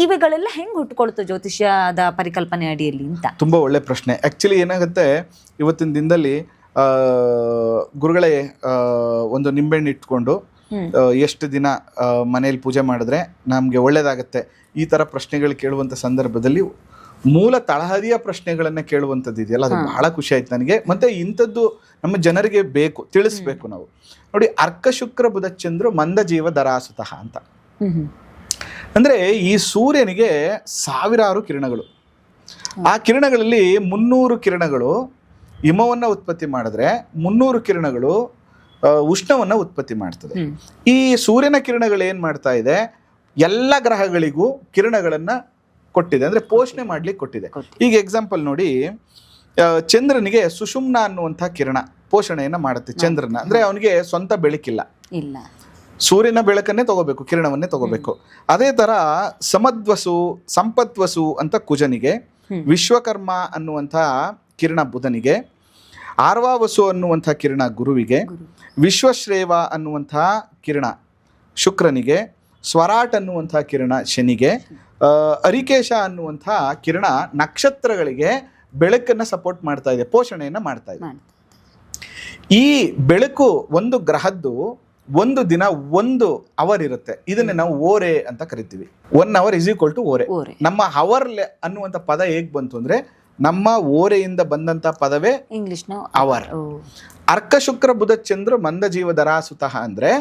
ಇವುಗಳೆಲ್ಲ ಹೆಂಗ್ ಹುಟ್ಕೊಳ್ತು ಜ್ಯೋತಿಷ್ಯದ ಪರಿಕಲ್ಪನೆ ಅಡಿಯಲ್ಲಿ ಅಂತ ತುಂಬಾ ಒಳ್ಳೆ ಪ್ರಶ್ನೆ. ಆಕ್ಚುಲಿ ಏನಾಗುತ್ತೆ, ಇವತ್ತಿನ ದಿನದಲ್ಲಿ ಗುರುಗಳೇ ಒಂದು ನಿಂಬೆಹಣ್ಣು ಇಟ್ಕೊಂಡು ಎಷ್ಟು ದಿನ ಮನೇಲಿ ಪೂಜೆ ಮಾಡಿದ್ರೆ ನಮ್ಗೆ ಒಳ್ಳೇದಾಗತ್ತೆ, ಈ ತರ ಪ್ರಶ್ನೆಗಳು ಕೇಳುವಂತ ಸಂದರ್ಭದಲ್ಲಿ ಮೂಲ ತಳಹದಿಯ ಪ್ರಶ್ನೆಗಳನ್ನ ಕೇಳುವಂಥದ್ದು ಇದೆಯಲ್ಲ, ಅದು ಬಹಳ ಖುಷಿ ಆಯ್ತು ನನಗೆ. ಮತ್ತೆ ಇಂಥದ್ದು ನಮ್ಮ ಜನರಿಗೆ ಬೇಕು, ತಿಳಿಸ್ಬೇಕು ನಾವು. ನೋಡಿ, ಅರ್ಕ ಶುಕ್ರ ಬುಧ ಚಂದ್ರ ಮಂದ ಜೀವ ದರಾಸುತಃ ಅಂತ ಅಂದ್ರೆ, ಈ ಸೂರ್ಯನಿಗೆ ಸಾವಿರಾರು ಕಿರಣಗಳು, ಆ ಕಿರಣಗಳಲ್ಲಿ 300 ಕಿರಣಗಳು ಹಿಮವನ್ನ ಉತ್ಪತ್ತಿ ಮಾಡಿದ್ರೆ 300 ಕಿರಣಗಳು ಉಷ್ಣವನ್ನ ಉತ್ಪತ್ತಿ ಮಾಡ್ತದೆ. ಈ ಸೂರ್ಯನ ಕಿರಣಗಳು ಏನ್ ಮಾಡ್ತಾ ಇದೆ, ಎಲ್ಲ ಗ್ರಹಗಳಿಗೂ ಕಿರಣಗಳನ್ನ ಕೊಟ್ಟಿದೆ, ಅಂದ್ರೆ ಪೋಷಣೆ ಮಾಡ್ಲಿಕ್ಕೆ ಕೊಟ್ಟಿದೆ. ಈಗ ಎಕ್ಸಾಂಪಲ್ ನೋಡಿ, ಚಂದ್ರನಿಗೆ ಸುಷುಮ್ನ ಅನ್ನುವಂಥ ಕಿರಣ ಪೋಷಣೆಯನ್ನ ಮಾಡುತ್ತೆ ಚಂದ್ರನ. ಅಂದ್ರೆ ಅವನಿಗೆ ಸ್ವಂತ ಬೆಳಕಿಲ್ಲ, ಸೂರ್ಯನ ಬೆಳಕನ್ನೇ ತಗೋಬೇಕು, ಕಿರಣವನ್ನೇ ತಗೋಬೇಕು. ಅದೇ ತರ ಸಮದ್ವಸು ಸಂಪತ್ವಸು ಅಂತ ಕುಜನಿಗೆ, ವಿಶ್ವಕರ್ಮ ಅನ್ನುವಂಥ ಕಿರಣ ಬುಧನಿಗೆ, ಆರ್ವಾವಸು ಅನ್ನುವಂಥ ಕಿರಣ ಗುರುವಿಗೆ, ವಿಶ್ವಶ್ರೇವ ಅನ್ನುವಂಥ ಕಿರಣ ಶುಕ್ರನಿಗೆ, ಸ್ವರಾಟ್ ಅನ್ನುವಂಥ ಕಿರಣ ಶನಿಗೆ, ಅರಿಕೇಶ ಅನ್ನುವಂಥ ಕಿರಣ ನಕ್ಷತ್ರಗಳಿಗೆ ಬೆಳಕನ್ನು ಸಪೋರ್ಟ್ ಮಾಡ್ತಾ ಇದೆ, ಪೋಷಣೆಯನ್ನು ಮಾಡ್ತಾ ಇದೆ. ಈ ಬೆಳಕು ಒಂದು ಗ್ರಹದ್ದು ಒಂದು ದಿನ 1 ಅವರ್ ಇರುತ್ತೆ. ಇದನ್ನೇ ನಾವು ಓರೆ ಅಂತ ಕರಿತೀವಿ. 1 hour = ಓರೆ. ನಮ್ಮ ಅವರ್ ಅನ್ನುವಂಥ ಪದ ಹೇಗ್ ಬಂತು ಅಂದ್ರೆ ನಮ್ಮ ಓರೆಯಿಂದ ಬಂದಂತ ಪದವೇ ಇಂಗ್ಲಿಷ್ ಅವರ್. ಅರ್ಕ ಶುಕ್ರ ಬುಧ ಚಂದ್ರ ಮಂದ ಜೀವ ದರಾಸುತಃ ಅಂದ್ರೆ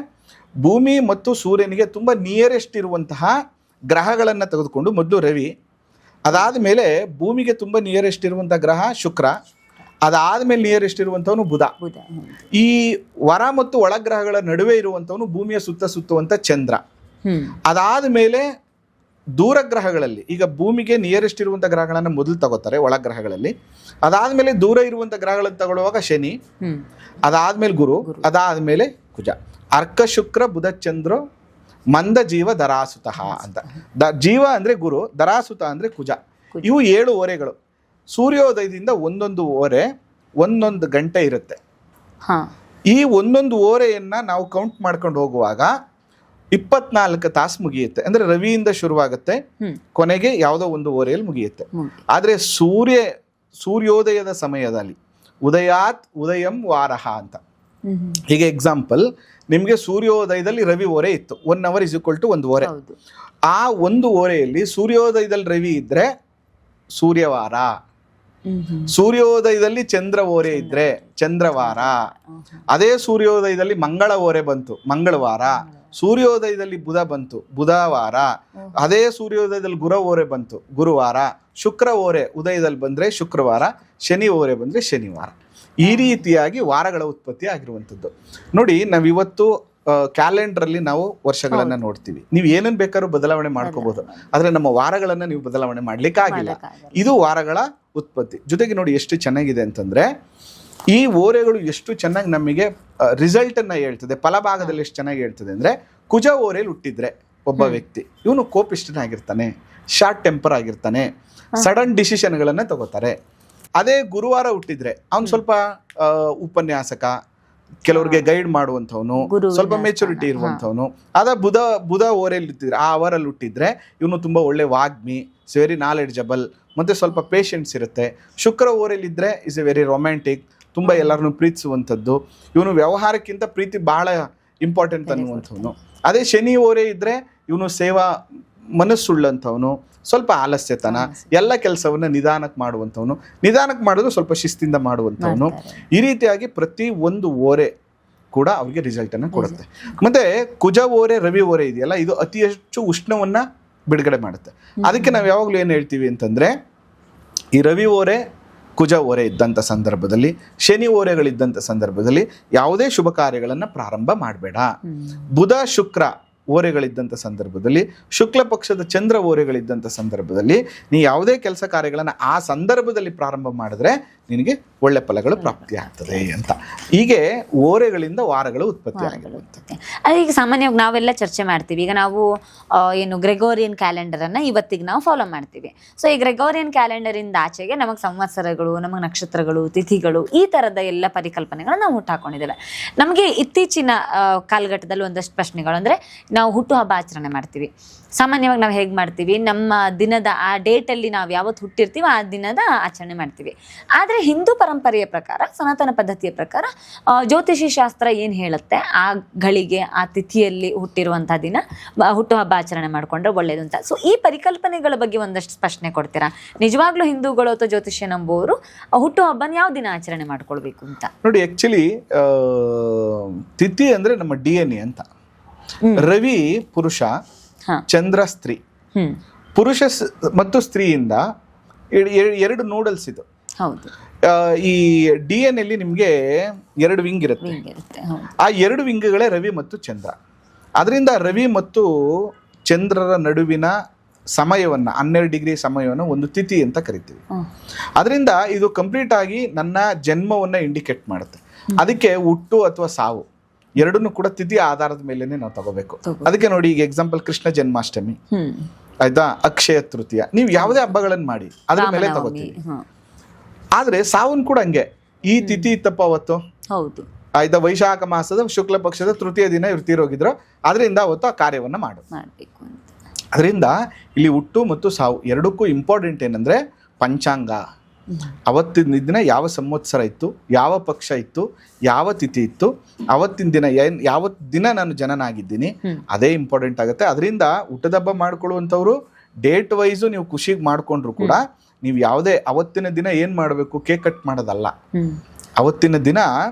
ಭೂಮಿ ಮತ್ತು ಸೂರ್ಯನಿಗೆ ತುಂಬಾ ನಿಯರೆಸ್ಟ್ ಇರುವಂತಹ ಗ್ರಹಗಳನ್ನ ತೆಗೆದುಕೊಂಡು, ಮೊದಲು ರವಿ, ಅದಾದ ಮೇಲೆ ಭೂಮಿಗೆ ತುಂಬಾ ನಿಯರೆಸ್ಟ್ ಇರುವಂತಹ ಗ್ರಹ ಶುಕ್ರ, ಅದಾದ್ಮೇಲೆ ನಿಯರೆಸ್ಟ್ ಇರುವಂತವನು ಬುಧ. ಈ ವರ ಮತ್ತು ಒಳಗ್ರಹಗಳ ನಡುವೆ ಇರುವಂತವನು ಭೂಮಿಯ ಸುತ್ತುವಂತ ಚಂದ್ರ. ಅದಾದ ಮೇಲೆ ದೂರ ಗ್ರಹಗಳಲ್ಲಿ, ಈಗ ಭೂಮಿಗೆ ನಿಯರೆಸ್ಟ್ ಇರುವಂತ ಗ್ರಹಗಳನ್ನ ಮೊದಲು ತಗೋತಾರೆ ಒಳಗ್ರಹಗಳಲ್ಲಿ, ಅದಾದ್ಮೇಲೆ ದೂರ ಇರುವಂತ ಗ್ರಹಗಳನ್ನು ತಗೊಳ್ಳುವಾಗ ಶನಿ, ಅದಾದ್ಮೇಲೆ ಗುರು, ಅದಾದ್ಮೇಲೆ ಕುಜ. ಅರ್ಕ ಶುಕ್ರ ಬುಧ ಚಂದ್ರ ಮಂದ ಜೀವ ದರಾಸುತಃ ಅಂತ. ಜೀವ ಅಂದ್ರೆ ಗುರು, ದರಾಸುತ ಅಂದ್ರೆ ಕುಜ. ಇವು 7 ಓರೆಗಳು. ಸೂರ್ಯೋದಯದಿಂದ 1 ಓರೆ 1 ಗಂಟೆ ಇರುತ್ತೆ. ಈ 1 ಓರೆಯನ್ನ ನಾವು ಕೌಂಟ್ ಮಾಡ್ಕೊಂಡು ಹೋಗುವಾಗ 24 ತಾಸು ಮುಗಿಯುತ್ತೆ. ಅಂದ್ರೆ ರವಿಯಿಂದ ಶುರುವಾಗುತ್ತೆ, ಕೊನೆಗೆ ಯಾವುದೋ ಒಂದು ಓರೆಯಲ್ಲಿ ಮುಗಿಯುತ್ತೆ. ಆದ್ರೆ ಸೂರ್ಯೋದಯದ ಸಮಯದಲ್ಲಿ ಉದಯಾತ್ ಉದಯಂ ವಾರಹ ಅಂತ. ಹೀಗೆ ಎಕ್ಸಾಂಪಲ್, ನಿಮ್ಗೆ ಸೂರ್ಯೋದಯದಲ್ಲಿ ರವಿ ಓರೆ ಇತ್ತು, 1 hour = 1 ಓರೆ. ಆ 1 ಓರೆಯಲ್ಲಿ ಸೂರ್ಯೋದಯದಲ್ಲಿ ರವಿ ಇದ್ರೆ ಸೂರ್ಯವಾರ, ಸೂರ್ಯೋದಯದಲ್ಲಿ ಚಂದ್ರ ಓರೆ ಇದ್ರೆ ಚಂದ್ರವಾರ, ಅದೇ ಸೂರ್ಯೋದಯದಲ್ಲಿ ಮಂಗಳ ಓರೆ ಬಂತು ಮಂಗಳವಾರ, ಸೂರ್ಯೋದಯದಲ್ಲಿ ಬುಧ ಬಂತು ಬುಧವಾರ, ಅದೇ ಸೂರ್ಯೋದಯದಲ್ಲಿ ಗುರು ಓರೆ ಬಂತು ಗುರುವಾರ, ಶುಕ್ರ ಓರೆ ಉದಯದಲ್ಲಿ ಬಂದ್ರೆ ಶುಕ್ರವಾರ, ಶನಿ ಓರೆ ಬಂದ್ರೆ ಶನಿವಾರ. ಈ ರೀತಿಯಾಗಿ ವಾರಗಳ ಉತ್ಪತ್ತಿ ಆಗಿರುವಂಥದ್ದು. ನೋಡಿ, ನಾವಿವತ್ತು ಕ್ಯಾಲೆಂಡರ್ ಅಲ್ಲಿ ನಾವು ವರ್ಷಗಳನ್ನ ನೋಡ್ತೀವಿ. ನೀವು ಏನನ್ನ ಬೇಕಾದ್ರೂ ಬದಲಾವಣೆ ಮಾಡ್ಕೋಬಹುದು, ಆದ್ರೆ ನಮ್ಮ ವಾರಗಳನ್ನ ನೀವು ಬದಲಾವಣೆ ಮಾಡ್ಲಿಕ್ಕೆ ಆಗಿಲ್ಲ. ಇದು ವಾರಗಳ ಉತ್ಪತ್ತಿ. ಜೊತೆಗೆ ನೋಡಿ ಎಷ್ಟು ಚೆನ್ನಾಗಿದೆ ಅಂತಂದ್ರೆ, ಈ ಓರೆಗಳು ಎಷ್ಟು ಚೆನ್ನಾಗಿ ನಮಗೆ ರಿಸಲ್ಟ್ ಅನ್ನ ಹೇಳ್ತದೆ, ಫಲಭಾಗದಲ್ಲಿ ಎಷ್ಟು ಚೆನ್ನಾಗಿ ಹೇಳ್ತದೆ ಅಂದ್ರೆ, ಕುಜ ಓರೆಯಲ್ಲಿ ಹುಟ್ಟಿದ್ರೆ ಒಬ್ಬ ವ್ಯಕ್ತಿ, ಇವನು ಕೋಪಿಷ್ಠನಾಗಿರ್ತಾನೆ, ಶಾರ್ಟ್ ಟೆಂಪರ್ ಆಗಿರ್ತಾನೆ, ಸಡನ್ ಡಿಸಿಷನ್ಗಳನ್ನ ತಗೋತಾರೆ. ಅದೇ ಗುರುವಾರ ಹುಟ್ಟಿದ್ರೆ ಅವನು ಸ್ವಲ್ಪ ಉಪನ್ಯಾಸಕ, ಕೆಲವ್ರಿಗೆ ಗೈಡ್ ಮಾಡುವಂಥವನು, ಸ್ವಲ್ಪ ಮೆಚುರಿಟಿ ಇರುವಂಥವನು. ಅದ ಬುಧ ಓರೆಯಲ್ಲಿ ಹುಟ್ಟಿದ್ರೆ, ಆ ಅವರಲ್ಲಿ ಹುಟ್ಟಿದ್ರೆ ಇವನು ತುಂಬಾ ಒಳ್ಳೆ ವಾಗ್ಮಿ, ವೆರಿ ನಾಲೆಡ್ಜಬಲ್, ಮತ್ತೆ ಸ್ವಲ್ಪ ಪೇಷನ್ಸ್ ಇರುತ್ತೆ. ಶುಕ್ರ ಓರೆಯಲ್ಲಿದ್ದರೆ ಇಸ್ ಎ ವೆರಿ ರೊಮ್ಯಾಂಟಿಕ್, ತುಂಬ ಎಲ್ಲರನ್ನು ಪ್ರೀತಿಸುವಂಥದ್ದು, ಇವನು ವ್ಯವಹಾರಕ್ಕಿಂತ ಪ್ರೀತಿ ಬಹಳ ಇಂಪಾರ್ಟೆಂಟ್ ಅನ್ನುವಂಥವನು. ಅದೇ ಶನಿ ಓರೆ ಇದ್ದರೆ ಇವನು ಸೇವಾ ಮನಸ್ಸುಳ್ಳಂಥವನು, ಸ್ವಲ್ಪ ಆಲಸ್ಯತನ, ಎಲ್ಲ ಕೆಲಸವನ್ನ ನಿಧಾನಕ್ಕೆ ಮಾಡುವಂಥವನು, ನಿಧಾನಕ್ಕೆ ಮಾಡಿದ್ರು ಸ್ವಲ್ಪ ಶಿಸ್ತಿಂದ ಮಾಡುವಂಥವನು. ಈ ರೀತಿಯಾಗಿ ಪ್ರತಿ ಒಂದು ಓರೆ ಕೂಡ ಅವ್ರಿಗೆ ರಿಸಲ್ಟ್ ಅನ್ನು ಕೊಡುತ್ತೆ. ಮತ್ತೆ ಕುಜ ಓರೆ ರವಿ ಓರೆ ಇದೆಯಲ್ಲ, ಇದು ಅತಿ ಹೆಚ್ಚು ಉಷ್ಣವನ್ನ ಬಿಡುಗಡೆ ಮಾಡುತ್ತೆ. ಅದಕ್ಕೆ ನಾವು ಯಾವಾಗಲೂ ಏನು ಹೇಳ್ತೀವಿ ಅಂತಂದ್ರೆ, ಈ ರವಿ ಓರೆ ಕುಜ ಓರೆ ಇದ್ದಂಥ ಸಂದರ್ಭದಲ್ಲಿ, ಶನಿ ಓರೆಗಳಿದ್ದಂಥ ಸಂದರ್ಭದಲ್ಲಿ ಯಾವುದೇ ಶುಭ ಕಾರ್ಯಗಳನ್ನು ಪ್ರಾರಂಭ ಮಾಡಬೇಡ. ಬುಧ ಶುಕ್ರ ಓರೆಗಳಿದ್ದಂಥ ಸಂದರ್ಭದಲ್ಲಿ, ಶುಕ್ಲ ಪಕ್ಷದ ಚಂದ್ರ ಓರೆಗಳಿದ್ದಂಥ ಸಂದರ್ಭದಲ್ಲಿ ನೀ ಯಾವುದೇ ಕೆಲಸ ಕಾರ್ಯಗಳನ್ನು ಆ ಸಂದರ್ಭದಲ್ಲಿ ಪ್ರಾರಂಭ ಮಾಡಿದ್ರೆ ನಿನಗೆ ಒಳ್ಳೆ ಫಲಗಳು ಪ್ರಾಪ್ತಿ ಆಗ್ತದೆ ಅಂತ. ಹೀಗೆ ಓರೆಗಳಿಂದ ವಾರಗಳು ಉತ್ಪತ್ತಿ ಆಗಿರುವಂಥದ್ದು. ಈಗ ಸಾಮಾನ್ಯವಾಗಿ ನಾವೆಲ್ಲ ಚರ್ಚೆ ಮಾಡ್ತೀವಿ. ಈಗ ನಾವು ಏನು ಗ್ರೆಗೋರಿಯನ್ ಕ್ಯಾಲೆಂಡರನ್ನು ಇವತ್ತಿಗೆ ನಾವು ಫಾಲೋ ಮಾಡ್ತೀವಿ. ಸೊ ಈ ಗ್ರೆಗೋರಿಯನ್ ಕ್ಯಾಲೆಂಡರಿಂದ ಆಚೆಗೆ ನಮಗೆ ಸಂವತ್ಸರಗಳು, ನಮಗೆ ನಕ್ಷತ್ರಗಳು, ತಿಥಿಗಳು, ಈ ಥರದ ಎಲ್ಲ ಪರಿಕಲ್ಪನೆಗಳನ್ನ ನಾವು ಹುಟ್ಟಾಕೊಂಡಿದ್ದೇವೆ. ನಮಗೆ ಇತ್ತೀಚಿನ ಕಾಲಘಟ್ಟದಲ್ಲಿ ಒಂದಷ್ಟು ಪ್ರಶ್ನೆಗಳು ಅಂದರೆ, ನಾವು ಹುಟ್ಟುಹಬ್ಬ ಆಚರಣೆ ಮಾಡ್ತೀವಿ. ಸಾಮಾನ್ಯವಾಗಿ ನಾವು ಹೇಗೆ ಮಾಡ್ತೀವಿ, ನಮ್ಮ ದಿನದ ಆ ಡೇಟಲ್ಲಿ ನಾವು ಯಾವತ್ತು ಹುಟ್ಟಿರ್ತೀವಿ ಆ ದಿನದ ಆಚರಣೆ ಮಾಡ್ತೀವಿ. ಆದರೆ ಹಿಂದೂ ಪರಂಪರೆಯ ಪ್ರಕಾರ, ಸನಾತನ ಪದ್ಧತಿಯ ಪ್ರಕಾರ ಜ್ಯೋತಿಷಿ ಶಾಸ್ತ್ರ ಏನು ಹೇಳುತ್ತೆ, ಆ ಗಳಿಗೆ ಆ ತಿಥಿಯಲ್ಲಿ ಹುಟ್ಟಿರುವಂಥ ದಿನ ಹುಟ್ಟುಹಬ್ಬ ಆಚರಣೆ ಮಾಡಿಕೊಂಡ್ರೆ ಒಳ್ಳೆಯದು ಅಂತ. ಸೊ ಈ ಪರಿಕಲ್ಪನೆಗಳ ಬಗ್ಗೆ ಒಂದಷ್ಟು ಸ್ಪಷ್ಟನೆ ಕೊಡ್ತೀರಾ? ನಿಜವಾಗ್ಲೂ ಹಿಂದೂಗಳು ಅಥವಾ ಜ್ಯೋತಿಷ್ಯ ನಂಬುವವರು ಹುಟ್ಟುಹಬ್ಬನ ಯಾವ ದಿನ ಆಚರಣೆ ಮಾಡ್ಕೊಳ್ಬೇಕು ಅಂತ? ನೋಡಿ, ಆ್ಯಕ್ಚುಲಿ ತಿಥಿ ಅಂದರೆ ನಮ್ಮ DNA ಅಂತ. ರವಿ ಪುರುಷ, ಚಂದ್ರ ಸ್ತ್ರೀ. ಪುರುಷ ಮತ್ತು ಸ್ತ್ರೀಯಿಂದ 2 ನೂಡಲ್ಸ್ ಇದು. ಈ DNA ನಿಮ್ಗೆ 2 ವಿಂಗ್ ಇರುತ್ತೆ. ಆ 2 ವಿಂಗ್ಗಳೇ ರವಿ ಮತ್ತು ಚಂದ್ರ. ಅದರಿಂದ ರವಿ ಮತ್ತು ಚಂದ್ರರ ನಡುವಿನ ಸಮಯವನ್ನ 12 ಡಿಗ್ರಿ ಸಮಯವನ್ನು ಒಂದು ತಿಥಿ ಅಂತ ಕರಿತೀವಿ. ಅದರಿಂದ ಇದು ಕಂಪ್ಲೀಟ್ ಆಗಿ ನನ್ನ ಜನ್ಮವನ್ನ ಇಂಡಿಕೇಟ್ ಮಾಡುತ್ತೆ. ಅದಕ್ಕೆ ಹುಟ್ಟು ಅಥವಾ ಸಾವು ಎರಡನ್ನೂ ಕೂಡ ತಿಥಿಯ ಆಧಾರದ ಮೇಲೆನೆ ನಾವು ತಗೋಬೇಕು. ಅದಕ್ಕೆ ನೋಡಿ, ಈಗ ಎಕ್ಸಾಂಪಲ್ ಕೃಷ್ಣ ಜನ್ಮಾಷ್ಟಮಿ ಆಯ್ತಾ, ಅಕ್ಷಯ ತೃತೀಯ, ನೀವು ಯಾವುದೇ ಹಬ್ಬಗಳನ್ನ ಮಾಡಿ ಅದ್ರ ಮೇಲೆ ತಗೋತೀವಿ. ಆದ್ರೆ ಸಾವನ್ ಕೂಡ ಹಂಗೆ, ಈ ತಿಥಿ ಇತ್ತಪ್ಪ ಅವತ್ತು, ಹೌದು ಆಯ್ತಾ, ವೈಶಾಖ ಮಾಸದ ಶುಕ್ಲ ಪಕ್ಷದ ತೃತೀಯ ದಿನ ಇವ್ರು ತೀರೋಗಿದ್ರು, ಅದರಿಂದ ಅವತ್ತು ಆ ಕಾರ್ಯವನ್ನ ಮಾಡಬೇಕು ಅಂತ. ಅದರಿಂದ ಇಲ್ಲಿ ಹುಟ್ಟು ಮತ್ತು ಸಾವು ಎರಡಕ್ಕೂ ಇಂಪಾರ್ಟೆಂಟ್ ಏನಂದ್ರೆ ಪಂಚಾಂಗ. ಅವತ್ತಿನ ದಿನ ಯಾವ ಸಂವತ್ಸರ ಇತ್ತು, ಯಾವ ಪಕ್ಷ ಇತ್ತು, ಯಾವ ತಿಥಿ ಇತ್ತು, ಅವತ್ತಿನ ದಿನ ಯಾವತ್ ದಿನ ನಾನು ಜನನಾಗಿದ್ದೀನಿ, ಅದೇ ಇಂಪಾರ್ಟೆಂಟ್ ಆಗುತ್ತೆ. ಅದರಿಂದ ಹುಟ್ಟದ ಹಬ್ಬ ಮಾಡ್ಕೊಳ್ಳುವಂಥವ್ರು ಡೇಟ್ ವೈಸು ನೀವು ಖುಷಿಗೆ ಮಾಡ್ಕೊಂಡ್ರು ಕೂಡ ನೀವು ಯಾವುದೇ ಅವತ್ತಿನ ದಿನ ಏನ್ ಮಾಡಬೇಕು, ಕೇಕ್ ಕಟ್ ಮಾಡೋದಲ್ಲ. ಅವತ್ತಿನ ದಿನ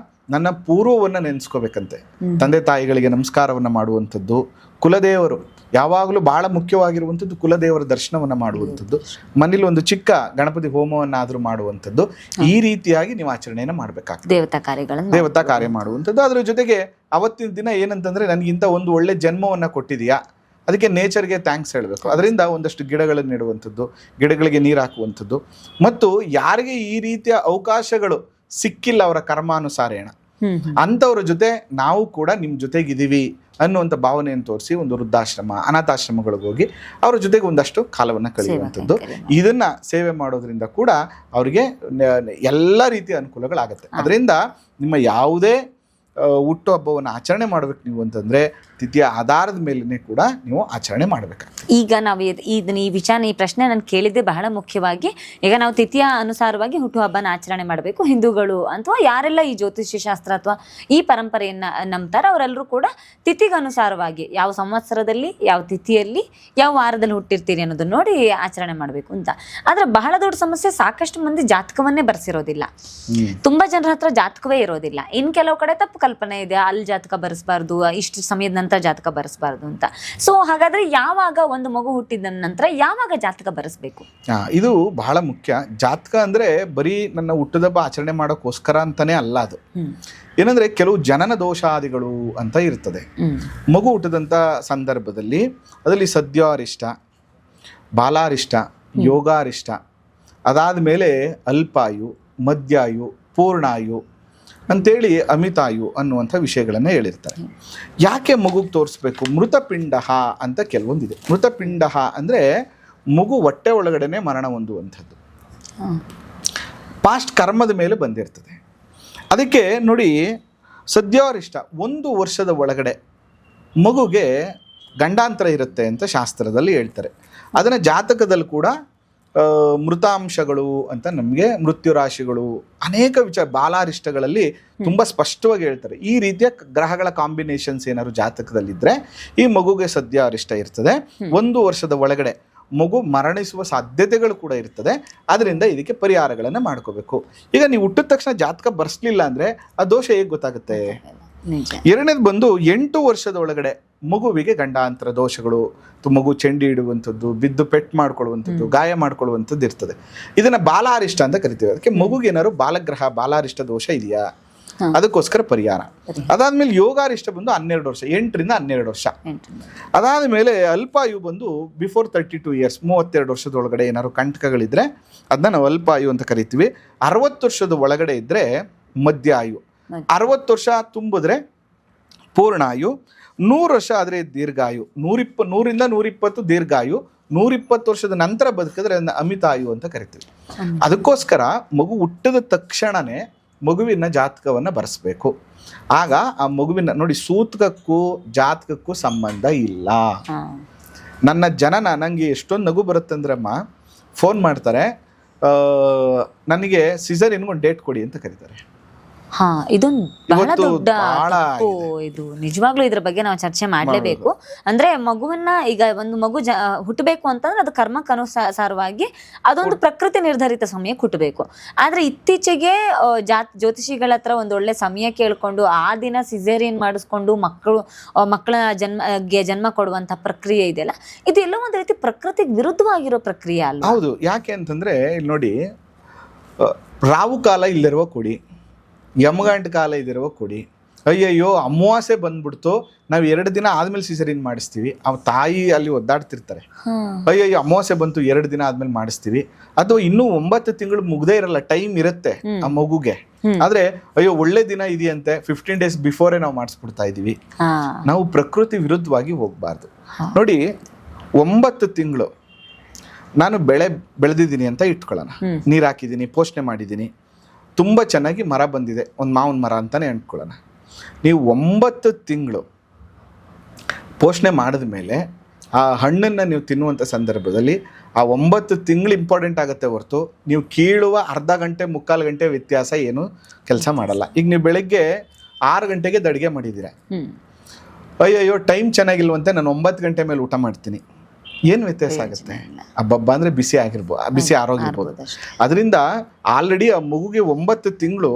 ನನ್ನ ಪೂರ್ವವನ್ನ ನೆನೆಸ್ಕೋಬೇಕಂತೆ, ತಂದೆ ತಾಯಿಗಳಿಗೆ ನಮಸ್ಕಾರವನ್ನ ಮಾಡುವಂಥದ್ದು, ಕುಲದೇವರು ಯಾವಾಗಲೂ ಬಹಳ ಮುಖ್ಯವಾಗಿರುವಂಥದ್ದು ಕುಲದೇವರ ದರ್ಶನವನ್ನ ಮಾಡುವಂಥದ್ದು, ಮನೇಲಿ ಒಂದು ಚಿಕ್ಕ ಗಣಪತಿ ಹೋಮವನ್ನಾದ್ರೂ ಮಾಡುವಂಥದ್ದು, ಈ ರೀತಿಯಾಗಿ ನೀವು ಆಚರಣೆಯನ್ನ ಮಾಡ್ಬೇಕಾಗ್ತದೆ. ದೇವತಾ ಕಾರ್ಯ ಮಾಡುವಂಥದ್ದು. ಅದ್ರ ಜೊತೆಗೆ ಅವತ್ತಿನ ದಿನ ಏನಂತಂದ್ರೆ ನನಗಿಂತ ಒಂದು ಒಳ್ಳೆ ಜನ್ಮವನ್ನ ಕೊಟ್ಟಿದೆಯಾ, ಅದಕ್ಕೆ ನೇಚರ್ಗೆ ಥ್ಯಾಂಕ್ಸ್ ಹೇಳಬೇಕು. ಅದರಿಂದ ಒಂದಷ್ಟು ಗಿಡಗಳನ್ನು ನೆಡುವಂಥದ್ದು, ಗಿಡಗಳಿಗೆ ನೀರು ಹಾಕುವಂಥದ್ದು, ಮತ್ತು ಯಾರಿಗೆ ಈ ರೀತಿಯ ಅವಕಾಶಗಳು ಸಿಕ್ಕಿಲ್ಲ ಅವರ ಕರ್ಮಾನುಸಾರೇಣ ಅಂಥವ್ರ ಜೊತೆ ನಾವು ಕೂಡ ನಿಮ್ಮ ಜೊತೆಗಿದ್ದೀವಿ ಅನ್ನುವಂಥ ಭಾವನೆಯನ್ನು ತೋರಿಸಿ ಒಂದು ವೃದ್ಧಾಶ್ರಮ, ಅನಾಥಾಶ್ರಮಗಳಿಗೆ ಹೋಗಿ ಅವ್ರ ಜೊತೆಗೆ ಒಂದಷ್ಟು ಕಾಲವನ್ನು ಕಳೆಯುವಂಥದ್ದು, ಇದನ್ನ ಸೇವೆ ಮಾಡೋದ್ರಿಂದ ಕೂಡ ಅವರಿಗೆ ಎಲ್ಲ ರೀತಿಯ ಅನುಕೂಲಗಳಾಗುತ್ತೆ. ಅದರಿಂದ ನಿಮ್ಮ ಯಾವುದೇ ಹುಟ್ಟು ಹಬ್ಬವನ್ನು ಆಚರಣೆ ಮಾಡ್ಬೇಕು ನೀವು ಅಂತಂದ್ರೆ ತಿಥಿಯ ಆಧಾರದ ಮೇಲೇ ಕೂಡ ನೀವು ಆಚರಣೆ ಮಾಡ್ಬೇಕಾಗ್ತದೆ. ಈಗ ನಾವು ಈ ಪ್ರಶ್ನೆ ನಾನು ಕೇಳಿದ್ದೆ ಬಹಳ ಮುಖ್ಯವಾಗಿ. ಈಗ ನಾವು ತಿಥಿಯ ಅನುಸಾರವಾಗಿ ಹುಟ್ಟುಹಬ್ಬನ ಆಚರಣೆ ಮಾಡಬೇಕು. ಹಿಂದೂಗಳು ಅಥವಾ ಯಾರೆಲ್ಲ ಈ ಜ್ಯೋತಿಷ್ಯ ಶಾಸ್ತ್ರ ಅಥವಾ ಈ ಪರಂಪರೆಯನ್ನ ನಂಬ್ತಾರ ಅವರೆಲ್ಲರೂ ಕೂಡ ತಿಥಿಗೆ ಅನುಸಾರವಾಗಿ ಯಾವ ಸಂವತ್ಸರದಲ್ಲಿ, ಯಾವ ತಿಥಿಯಲ್ಲಿ, ಯಾವ ವಾರದಲ್ಲಿ ಹುಟ್ಟಿರ್ತೀರಿ ಅನ್ನೋದನ್ನ ನೋಡಿ ಆಚರಣೆ ಮಾಡಬೇಕು ಅಂತ. ಆದ್ರೆ ಬಹಳ ದೊಡ್ಡ ಸಮಸ್ಯೆ, ಸಾಕಷ್ಟು ಮಂದಿ ಜಾತಕವನ್ನೇ ಬರ್ಸಿರೋದಿಲ್ಲ. ತುಂಬಾ ಜನರ ಹತ್ರ ಜಾತಕವೇ ಇರೋದಿಲ್ಲ. ಇನ್ ಕೆಲವು ಕಡೆ ತಪ್ಪು ಕಲ್ಪನೆ ಇದೆ, ಅಲ್ಲಿ ಜಾತಕ ಬರೆಸಬಾರ್ದು, ಇಷ್ಟು ಸಮಯದ ನಂತರ ಜಾತಕ ಬರೆಸಬಾರ್ದು ಅಂತ. ಸೊ ಹಾಗಾದ್ರೆ ಯಾವಾಗ ಒಂದು ಮಗು ಹುಟ್ಟಿದ ನಂತರ ಯಾವಾಗ ಜಾತಕ ಬರೆಸಬೇಕು? ಇದು ಬಹಳ ಮುಖ್ಯ. ಜಾತಕ ಅಂದ್ರೆ ಬರೀ ನನ್ನ ಹುಟ್ಟದಬ್ಬ ಆಚರಣೆ ಮಾಡೋಕ್ಕೋಸ್ಕರ ಅಂತಾನೆ ಅಲ್ಲ. ಅದು ಏನಂದ್ರೆ ಕೆಲವು ಜನನ ದೋಷಾದಿಗಳು ಅಂತ ಇರ್ತದೆ. ಮಗು ಹುಟ್ಟದಂತ ಸಂದರ್ಭದಲ್ಲಿ ಅದರಲ್ಲಿ ಸದ್ಯಾರಿಷ್ಟ, ಬಾಲಾರಿಷ್ಟ, ಯೋಗಾರಿಷ್ಟ, ಅದಾದ ಮೇಲೆ ಅಲ್ಪಾಯು, ಮಧ್ಯಾಯು, ಪೂರ್ಣಾಯು ಅಂತೇಳಿ ಅಮಿತಾಯು ಅನ್ನುವಂಥ ವಿಷಯಗಳನ್ನ ಹೇಳಿರ್ತಾರೆ. ಯಾಕೆ ಮಗುಗೆ ತೋರಿಸ್ಬೇಕು? ಮೃತಪಿಂಡ ಅಂತ ಕೆಲವೊಂದಿದೆ. ಮೃತಪಿಂಡ ಅಂದ್ರೆ ಮಗು ಹೊಟ್ಟೆ ಒಳಗಡೆನೆ ಮರಣ ಹೊಂದುವಂಥದ್ದು, ಪಾಸ್ಟ್ ಕರ್ಮದ ಮೇಲೆ ಬಂದಿರ್ತದೆ. ಅದಕ್ಕೆ ನೋಡಿ, ಸದ್ಯಾರಿಷ್ಟ 1 ವರ್ಷದ ಒಳಗಡೆ ಮಗುಗೆ ಗಂಡಾಂತರ ಇರುತ್ತೆ ಅಂತ ಶಾಸ್ತ್ರದಲ್ಲಿ ಹೇಳ್ತಾರೆ. ಅದನ್ನ ಜಾತಕದಲ್ಲಿ ಕೂಡ ಮೃತಾಂಶಗಳು ಅಂತ, ನಮಗೆ ಮೃತ್ಯು ರಾಶಿಗಳು, ಅನೇಕ ವಿಚಾರ ಬಾಲಾರಿಷ್ಟಗಳಲ್ಲಿ ತುಂಬಾ ಸ್ಪಷ್ಟವಾಗಿ ಹೇಳ್ತಾರೆ. ಈ ರೀತಿಯ ಗ್ರಹಗಳ ಕಾಂಬಿನೇಷನ್ಸ್ ಏನಾದ್ರು ಜಾತಕದಲ್ಲಿದ್ರೆ ಈ ಮಗುಗೆ ಸದ್ಯ ಅರಿಷ್ಟ ಇರ್ತದೆ. 1 ವರ್ಷದ ಒಳಗಡೆ ಮಗು ಮರಣಿಸುವ ಸಾಧ್ಯತೆಗಳು ಕೂಡ ಇರ್ತದೆ. ಅದರಿಂದ ಇದಕ್ಕೆ ಪರಿಹಾರಗಳನ್ನ ಮಾಡ್ಕೋಬೇಕು. ಈಗ ನೀವು ಹುಟ್ಟಿದ ತಕ್ಷಣ ಜಾತಕ ಬರ್ಸ್ಲಿಲ್ಲ ಅಂದ್ರೆ ಆ ದೋಷ ಹೇಗೆ ಗೊತ್ತಾಗುತ್ತೆ? ಎರಡನೇದು ಬಂದು 8 ವರ್ಷದ ಒಳಗಡೆ ಮಗುವಿಗೆ ಗಂಡಾಂತರ ದೋಷಗಳು, ಮಗು ಚೆಂಡಿ ಇಡುವಂಥದ್ದು, ಬಿದ್ದು ಪೆಟ್ಟು ಮಾಡ್ಕೊಳ್ಳುವಂಥದ್ದು, ಗಾಯ ಮಾಡ್ಕೊಳ್ಳುವಂಥದ್ದು ಇರ್ತದೆ. ಇದನ್ನ ಬಾಲಾರಿಷ್ಟ ಅಂತ ಕರಿತೀವಿ. ಅದಕ್ಕೆ ಮಗುಗೆ ಏನಾದ್ರು ಬಾಲಗ್ರಹ, ಬಾಲಾರಿಷ್ಟ ದೋಷ ಇದೆಯಾ, ಅದಕ್ಕೋಸ್ಕರ ಪರಿಹಾರ. ಅದಾದ್ಮೇಲೆ ಯೋಗಾರಿಷ್ಟ ಬಂದು 12 ವರ್ಷ, 8 ರಿಂದ 12 ವರ್ಷ. ಅದಾದ್ಮೇಲೆ ಅಲ್ಪಾಯು ಬಂದು ಬಿಫೋರ್ 32 ಇಯರ್ಸ್, 32 ವರ್ಷದೊಳಗಡೆ ಏನಾದ್ರು ಕಂಟಕಗಳಿದ್ರೆ ಅದನ್ನ ನಾವು ಅಲ್ಪಾಯು ಅಂತ ಕರಿತೀವಿ. 60 ವರ್ಷದ ಒಳಗಡೆ ಇದ್ರೆ ಮಧ್ಯಾಯು, 60 ವರ್ಷ ತುಂಬಿದ್ರೆ ಪೂರ್ಣಾಯು, 100 ವರ್ಷ ಆದ್ರೆ ದೀರ್ಘಾಯು, 100ರಿಂದ 120 ದೀರ್ಘಾಯು, 120 ವರ್ಷದ ನಂತರ ಬದುಕಿದ್ರೆ ಅದನ್ನ ಅಮಿತಾಯು ಅಂತ ಕರಿತೀವಿ. ಅದಕ್ಕೋಸ್ಕರ ಮಗು ಹುಟ್ಟಿದ ತಕ್ಷಣನೇ ಮಗುವಿನ ಜಾತಕವನ್ನ ಬರೆಸ್ಬೇಕು. ಆಗ ಆ ಮಗುವಿನ ನೋಡಿ, ಸೂತಕಕ್ಕೂ ಜಾತಕಕ್ಕೂ ಸಂಬಂಧ ಇಲ್ಲ. ನನ್ನ ಜನನ ನಂಗೆ ಎಷ್ಟೊಂದು ನಗು ಬರುತ್ತಂದ್ರಮ್ಮ ಫೋನ್ ಮಾಡ್ತಾರೆ, ನನಗೆ ಸಿಸರಿನ್ ಒಂದು ಡೇಟ್ ಕೊಡಿ ಅಂತ ಕರೀತಾರೆ. ಇದೊಂದು ಬಹಳ ದೊಡ್ಡ ಇದು. ನಿಜವಾಗ್ಲೂ ಇದ್ರ ಬಗ್ಗೆ ನಾವು ಚರ್ಚೆ ಮಾಡ್ಲೇಬೇಕು. ಅಂದ್ರೆ ಮಗುವನ್ನ, ಈಗ ಒಂದು ಮಗು ಹುಟ್ಟಬೇಕು ಅಂತಂದ್ರೆ ಅದು ಕರ್ಮಕ್ಕನುಸಾರವಾಗಿ ಅದೊಂದು ಪ್ರಕೃತಿ ನಿರ್ಧರಿತ ಸಮಯಕ್ಕೆ ಹುಟ್ಟಬೇಕು. ಆದ್ರೆ ಇತ್ತೀಚೆಗೆ ಜ್ಯೋತಿಷಿಗಳ ಹತ್ರ ಒಂದು ಒಳ್ಳೆ ಸಮಯ ಕೇಳ್ಕೊಂಡು ಆ ದಿನ ಸಿಸೇರಿಯನ್ ಮಾಡಿಸ್ಕೊಂಡು ಮಕ್ಕಳ ಜನ್ಮ ಕೊಡುವಂತ ಪ್ರಕ್ರಿಯೆ ಇದೆಯಲ್ಲ, ಇದು ಎಲ್ಲ ಒಂದು ರೀತಿ ಪ್ರಕೃತಿಗೆ ವಿರುದ್ಧವಾಗಿರೋ ಪ್ರಕ್ರಿಯೆ ಅಲ್ಲ? ಹೌದು. ಯಾಕೆ ಅಂತಂದ್ರೆ ಇಲ್ಲಿ ನೋಡಿ, ರಾವು ಕಾಲ ಇಲ್ಲಿರುವ ಕೊಡಿ, ಯಮಗಂಟ ಕಾಲ ಇದಿರುವ ಕೊಡಿ. ಅಯ್ಯಯ್ಯೋ ಅಮಾವಾಸ್ಯೆ ಬಂದ್ಬಿಡ್ತು, ನಾವು 2 ದಿನ ಆದ್ಮೇಲೆ ಸಿಸರಿನ್ ಮಾಡಿಸ್ತೀವಿ. ಅವ್ ತಾಯಿ ಅಲ್ಲಿ ಒದ್ದಾಡ್ತಿರ್ತಾರೆ, ಅಯ್ಯಯ್ಯೋ ಅಮಾವಾಸ್ಯೆ ಬಂತು 2 ದಿನ ಆದ್ಮೇಲೆ ಮಾಡಿಸ್ತೀವಿ. ಅಥವಾ ಇನ್ನೂ 9 ತಿಂಗಳು ಮುಗ್ದೇ ಇರಲ್ಲ, ಟೈಮ್ ಇರುತ್ತೆ ಆ ಮಗುಗೆ. ಆದ್ರೆ ಅಯ್ಯೋ ಒಳ್ಳೆ ದಿನ ಇದೆಯಂತೆ 15 days ಬಿಫೋರೇ ನಾವು ಮಾಡಿಸ್ಬಿಡ್ತಾ ಇದೀವಿ. ನಾವು ಪ್ರಕೃತಿ ವಿರುದ್ಧವಾಗಿ ಹೋಗ್ಬಾರ್ದು. ನೋಡಿ 9 ತಿಂಗಳು ನಾನು ಬೆಳೆದಿದ್ದೀನಿ ಅಂತ ಇಟ್ಕೊಳ್ಳೋಣ, ನೀರ್ ಹಾಕಿದ್ದೀನಿ, ಪೋಷಣೆ ಮಾಡಿದ್ದೀನಿ, ತುಂಬಾ ಚೆನ್ನಾಗಿ ಮರ ಬಂದಿದೆ, ಒಂದು ಮಾವಿನ ಮರ ಅಂತಾನೆ ಅಂದ್ಕೊಳ್ಳೋಣ. ನೀವು 9 ತಿಂಗಳು ಪೋಷಣೆ ಮಾಡಿದ ಮೇಲೆ ಆ ಹಣ್ಣನ್ನು ನೀವು ತಿನ್ನುವಂಥ ಸಂದರ್ಭದಲ್ಲಿ ಆ 9 ತಿಂಗಳು ಇಂಪಾರ್ಟೆಂಟ್ ಆಗುತ್ತೆ ಹೊರತು ನೀವು ಕೀಳುವ ಅರ್ಧ ಗಂಟೆ 3/4 ಗಂಟೆ ವ್ಯತ್ಯಾಸ ಏನು ಕೆಲಸ ಮಾಡಲ್ಲ. ಈಗ ನೀವು ಬೆಳಗ್ಗೆ 6 ಗಂಟೆಗೆ ಅಡುಗೆ ಮಾಡಿದ್ದೀರ, ಅಯ್ಯೋ ಟೈಮ್ ಚೆನ್ನಾಗಿಲ್ವಂತೆ ನಾನು 9 ಗಂಟೆ ಮೇಲೆ ಊಟ ಮಾಡ್ತೀನಿ, ಏನು ವ್ಯತ್ಯಾಸ ಆಗುತ್ತೆ? ಹಬ್ಬ ಅಂದರೆ ಬಿಸಿ ಆಗಿರ್ಬೋದು, ಬಿಸಿ ಆರೋಗಿರ್ಬೋದು. ಅದರಿಂದ ಆಲ್ರೆಡಿ ಆ ಮಗುಗೆ 9 ತಿಂಗಳು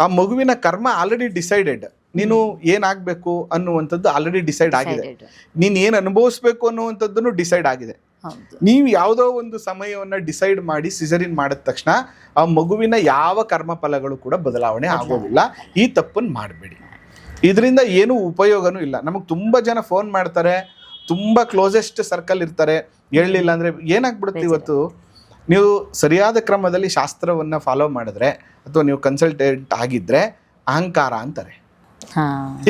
ಆ ಮಗುವಿನ ಕರ್ಮ ಆಲ್ರೆಡಿ ಡಿಸೈಡೆಡ್. ನೀನು ಏನಾಗಬೇಕು ಅನ್ನುವಂಥದ್ದು ಆಲ್ರೆಡಿ ಡಿಸೈಡ್ ಆಗಿದೆ, ನೀನು ಏನು ಅನುಭವಿಸ್ಬೇಕು ಅನ್ನುವಂಥದ್ದನ್ನು ಡಿಸೈಡ್ ಆಗಿದೆ. ನೀವು ಯಾವುದೋ ಒಂದು ಸಮಯವನ್ನ ಡಿಸೈಡ್ ಮಾಡಿ ಸಿಸರಿನ್ ಮಾಡಿದ ತಕ್ಷಣ ಆ ಮಗುವಿನ ಯಾವ ಕರ್ಮ ಫಲಗಳು ಕೂಡ ಬದಲಾವಣೆ ಆಗೋದಿಲ್ಲ. ಈ ತಪ್ಪನ್ನು ಮಾಡಬೇಡಿ, ಇದರಿಂದ ಏನು ಉಪಯೋಗನೂ ಇಲ್ಲ. ನಮಗೆ ತುಂಬ ಜನ ಫೋನ್ ಮಾಡ್ತಾರೆ, ತುಂಬ ಕ್ಲೋಸೆಸ್ಟ್ ಸರ್ಕಲ್ ಇರ್ತಾರೆ, ಹೇಳಲಿಲ್ಲ ಅಂದರೆ ಏನಾಗ್ಬಿಡುತ್ತೆ. ಇವತ್ತು ನೀವು ಸರಿಯಾದ ಕ್ರಮದಲ್ಲಿ ಶಾಸ್ತ್ರವನ್ನು ಫಾಲೋ ಮಾಡಿದ್ರೆ ಅಥವಾ ನೀವು ಕನ್ಸಲ್ಟೆಂಟ್ ಆಗಿದ್ರೆ ಅಹಂಕಾರ ಅಂತಾರೆ.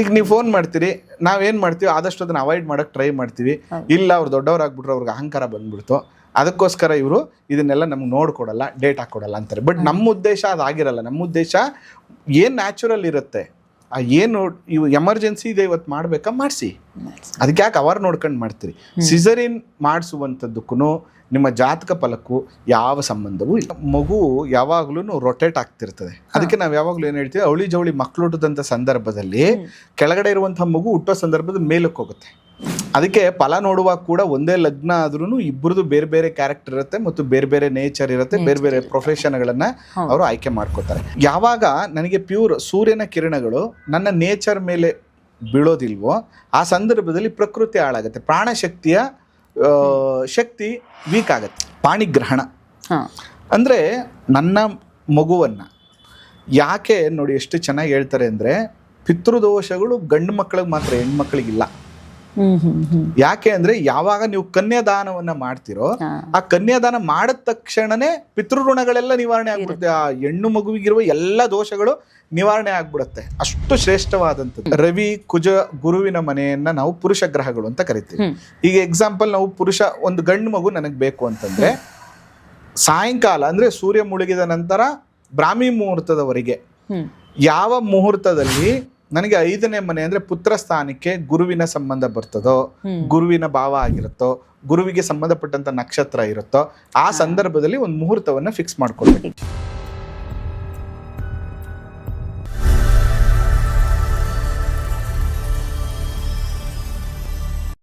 ಈಗ ನೀವು ಫೋನ್ ಮಾಡ್ತೀರಿ, ನಾವೇನ್ ಮಾಡ್ತೀವಿ ಆದಷ್ಟು ಅದನ್ನ ಅವಾಯ್ಡ್ ಮಾಡಕ್ ಟ್ರೈ ಮಾಡ್ತೀವಿ. ಇಲ್ಲ ಅವ್ರು ದೊಡ್ಡವರಾಗ್ಬಿಟ್ರು, ಅವ್ರಿಗೆ ಅಹಂಕಾರ ಬಂದ್ಬಿಡ್ತು, ಅದಕ್ಕೋಸ್ಕರ ಇವರು ಇದನ್ನೆಲ್ಲ ನಮ್ಗೆ ನೋಡ್ಕೊಡಲ್ಲ, ಡೇಟ್ ಹಾಕೊಡಲ್ಲ ಅಂತಾರೆ. ಬಟ್ ನಮ್ಮ ಉದ್ದೇಶ ಅದಾಗಿರಲ್ಲ. ನಮ್ಮ ಉದ್ದೇಶ ಏನ್ ನ್ಯಾಚುರಲ್ ಇರುತ್ತೆ, ಆ ಏನು ಇವು ಎಮರ್ಜೆನ್ಸಿ ಇದೆ ಇವತ್ತು ಮಾಡ್ಬೇಕಾ ಮಾಡಿಸಿ, ಅದಕ್ಕೆ ಯಾಕೆ ಅವರ್ ನೋಡ್ಕೊಂಡು ಮಾಡ್ತೀರಿ. ಸಿಸರಿನ್ ಮಾಡಿಸುವಂಥದ್ದಕ್ಕೂ ನಿಮ್ಮ ಜಾತಕ ಫಲಕ್ಕೂ ಯಾವ ಸಂಬಂಧವೂ ಇಲ್ಲ. ಮಗು ಯಾವಾಗ್ಲೂ ರೊಟೇಟ್ ಆಗ್ತಿರ್ತದೆ. ಅದಕ್ಕೆ ನಾವು ಯಾವಾಗ್ಲೂ ಏನ್ ಹೇಳ್ತೀವಿ, ಅವಳಿ ಜವಳಿ ಮಕ್ಕಳು ಹುಟ್ಟಿದಂಥ ಸಂದರ್ಭದಲ್ಲಿ ಕೆಳಗಡೆ ಇರುವಂತಹ ಮಗು ಹುಟ್ಟೋ ಸಂದರ್ಭದಲ್ಲಿ ಮೇಲಕ್ಕೆ ಹೋಗುತ್ತೆ. ಅದಕ್ಕೆ ಫಲ ನೋಡುವಾಗ ಕೂಡ ಒಂದೇ ಲಗ್ನ ಆದ್ರೂ ಇಬ್ಬರದು ಬೇರೆ ಬೇರೆ ಕ್ಯಾರೆಕ್ಟರ್ ಇರುತ್ತೆ ಮತ್ತು ಬೇರೆ ಬೇರೆ ನೇಚರ್ ಇರುತ್ತೆ, ಬೇರೆ ಬೇರೆ ಪ್ರೊಫೆಷನ್ಗಳನ್ನ ಅವರು ಆಯ್ಕೆ ಮಾಡ್ಕೋತಾರೆ. ಯಾವಾಗ ನನಗೆ ಪ್ಯೂರ್ ಸೂರ್ಯನ ಕಿರಣಗಳು ನನ್ನ ನೇಚರ್ ಮೇಲೆ ಬೀಳೋದಿಲ್ವೋ ಆ ಸಂದರ್ಭದಲ್ಲಿ ಪ್ರಕೃತಿ ಹಾಳಾಗುತ್ತೆ, ಪ್ರಾಣಶಕ್ತಿಯ ಶಕ್ತಿ ವೀಕ್ ಆಗುತ್ತೆ. ಪಾಣಿಗ್ರಹಣ ಅಂದ್ರೆ ನನ್ನ ಮಗುವನ್ನ ಯಾಕೆ ನೋಡಿ ಎಷ್ಟು ಚೆನ್ನಾಗಿ ಹೇಳ್ತಾರೆ ಅಂದ್ರೆ, ಪಿತೃದೋಷಗಳು ಗಂಡು ಮಕ್ಕಳಿಗೆ ಮಾತ್ರ, ಹೆಣ್ಮಕ್ಳಿಗಿಲ್ಲ. ಯಾಕೆ ಅಂದ್ರೆ ಯಾವಾಗ ನೀವು ಕನ್ಯಾದಾನವನ್ನ ಮಾಡ್ತಿರೋ ಆ ಕನ್ಯಾದಾನ ಮಾಡಿದ ತಕ್ಷಣನೇ ಪಿತೃಋಣಗಳೆಲ್ಲ ನಿವಾರಣೆ ಆಗ್ಬಿಡುತ್ತೆ. ಆ ಹೆಣ್ಣು ಮಗುವಿಗಿರುವ ಎಲ್ಲ ದೋಷಗಳು ನಿವಾರಣೆ ಆಗ್ಬಿಡುತ್ತೆ. ಅಷ್ಟು ಶ್ರೇಷ್ಠವಾದಂಥದ್ದು. ರವಿ ಕುಜ ಗುರುವಿನ ಮನೆಯನ್ನ ನಾವು ಪುರುಷ ಗ್ರಹಗಳು ಅಂತ ಕರಿತೀವಿ. ಈಗ ಎಕ್ಸಾಂಪಲ್, ನಾವು ಪುರುಷ ಒಂದು ಗಂಡು ಮಗು ನನಗೆ ಬೇಕು ಅಂತಂದ್ರೆ ಸಾಯಂಕಾಲ ಅಂದ್ರೆ ಸೂರ್ಯ ಮುಳುಗಿದ ನಂತರ ಬ್ರಾಹ್ಮಿ ಮುಹೂರ್ತದವರೆಗೆ ಯಾವ ಮುಹೂರ್ತದಲ್ಲಿ ನನಗೆ 5ನೇ ಮನೆ ಅಂದ್ರೆ ಪುತ್ರ ಸ್ಥಾನಕ್ಕೆ ಗುರುವಿನ ಸಂಬಂಧ ಬರ್ತದೋ, ಗುರುವಿನ ಭಾವ ಆಗಿರುತ್ತೋ, ಗುರುವಿಗೆ ಸಂಬಂಧಪಟ್ಟಂತ ನಕ್ಷತ್ರ ಇರುತ್ತೋ ಆ ಸಂದರ್ಭದಲ್ಲಿ ಒಂದು ಮುಹೂರ್ತವನ್ನ ಫಿಕ್ಸ್ ಮಾಡ್ಕೊಳ್ಬೇಕು.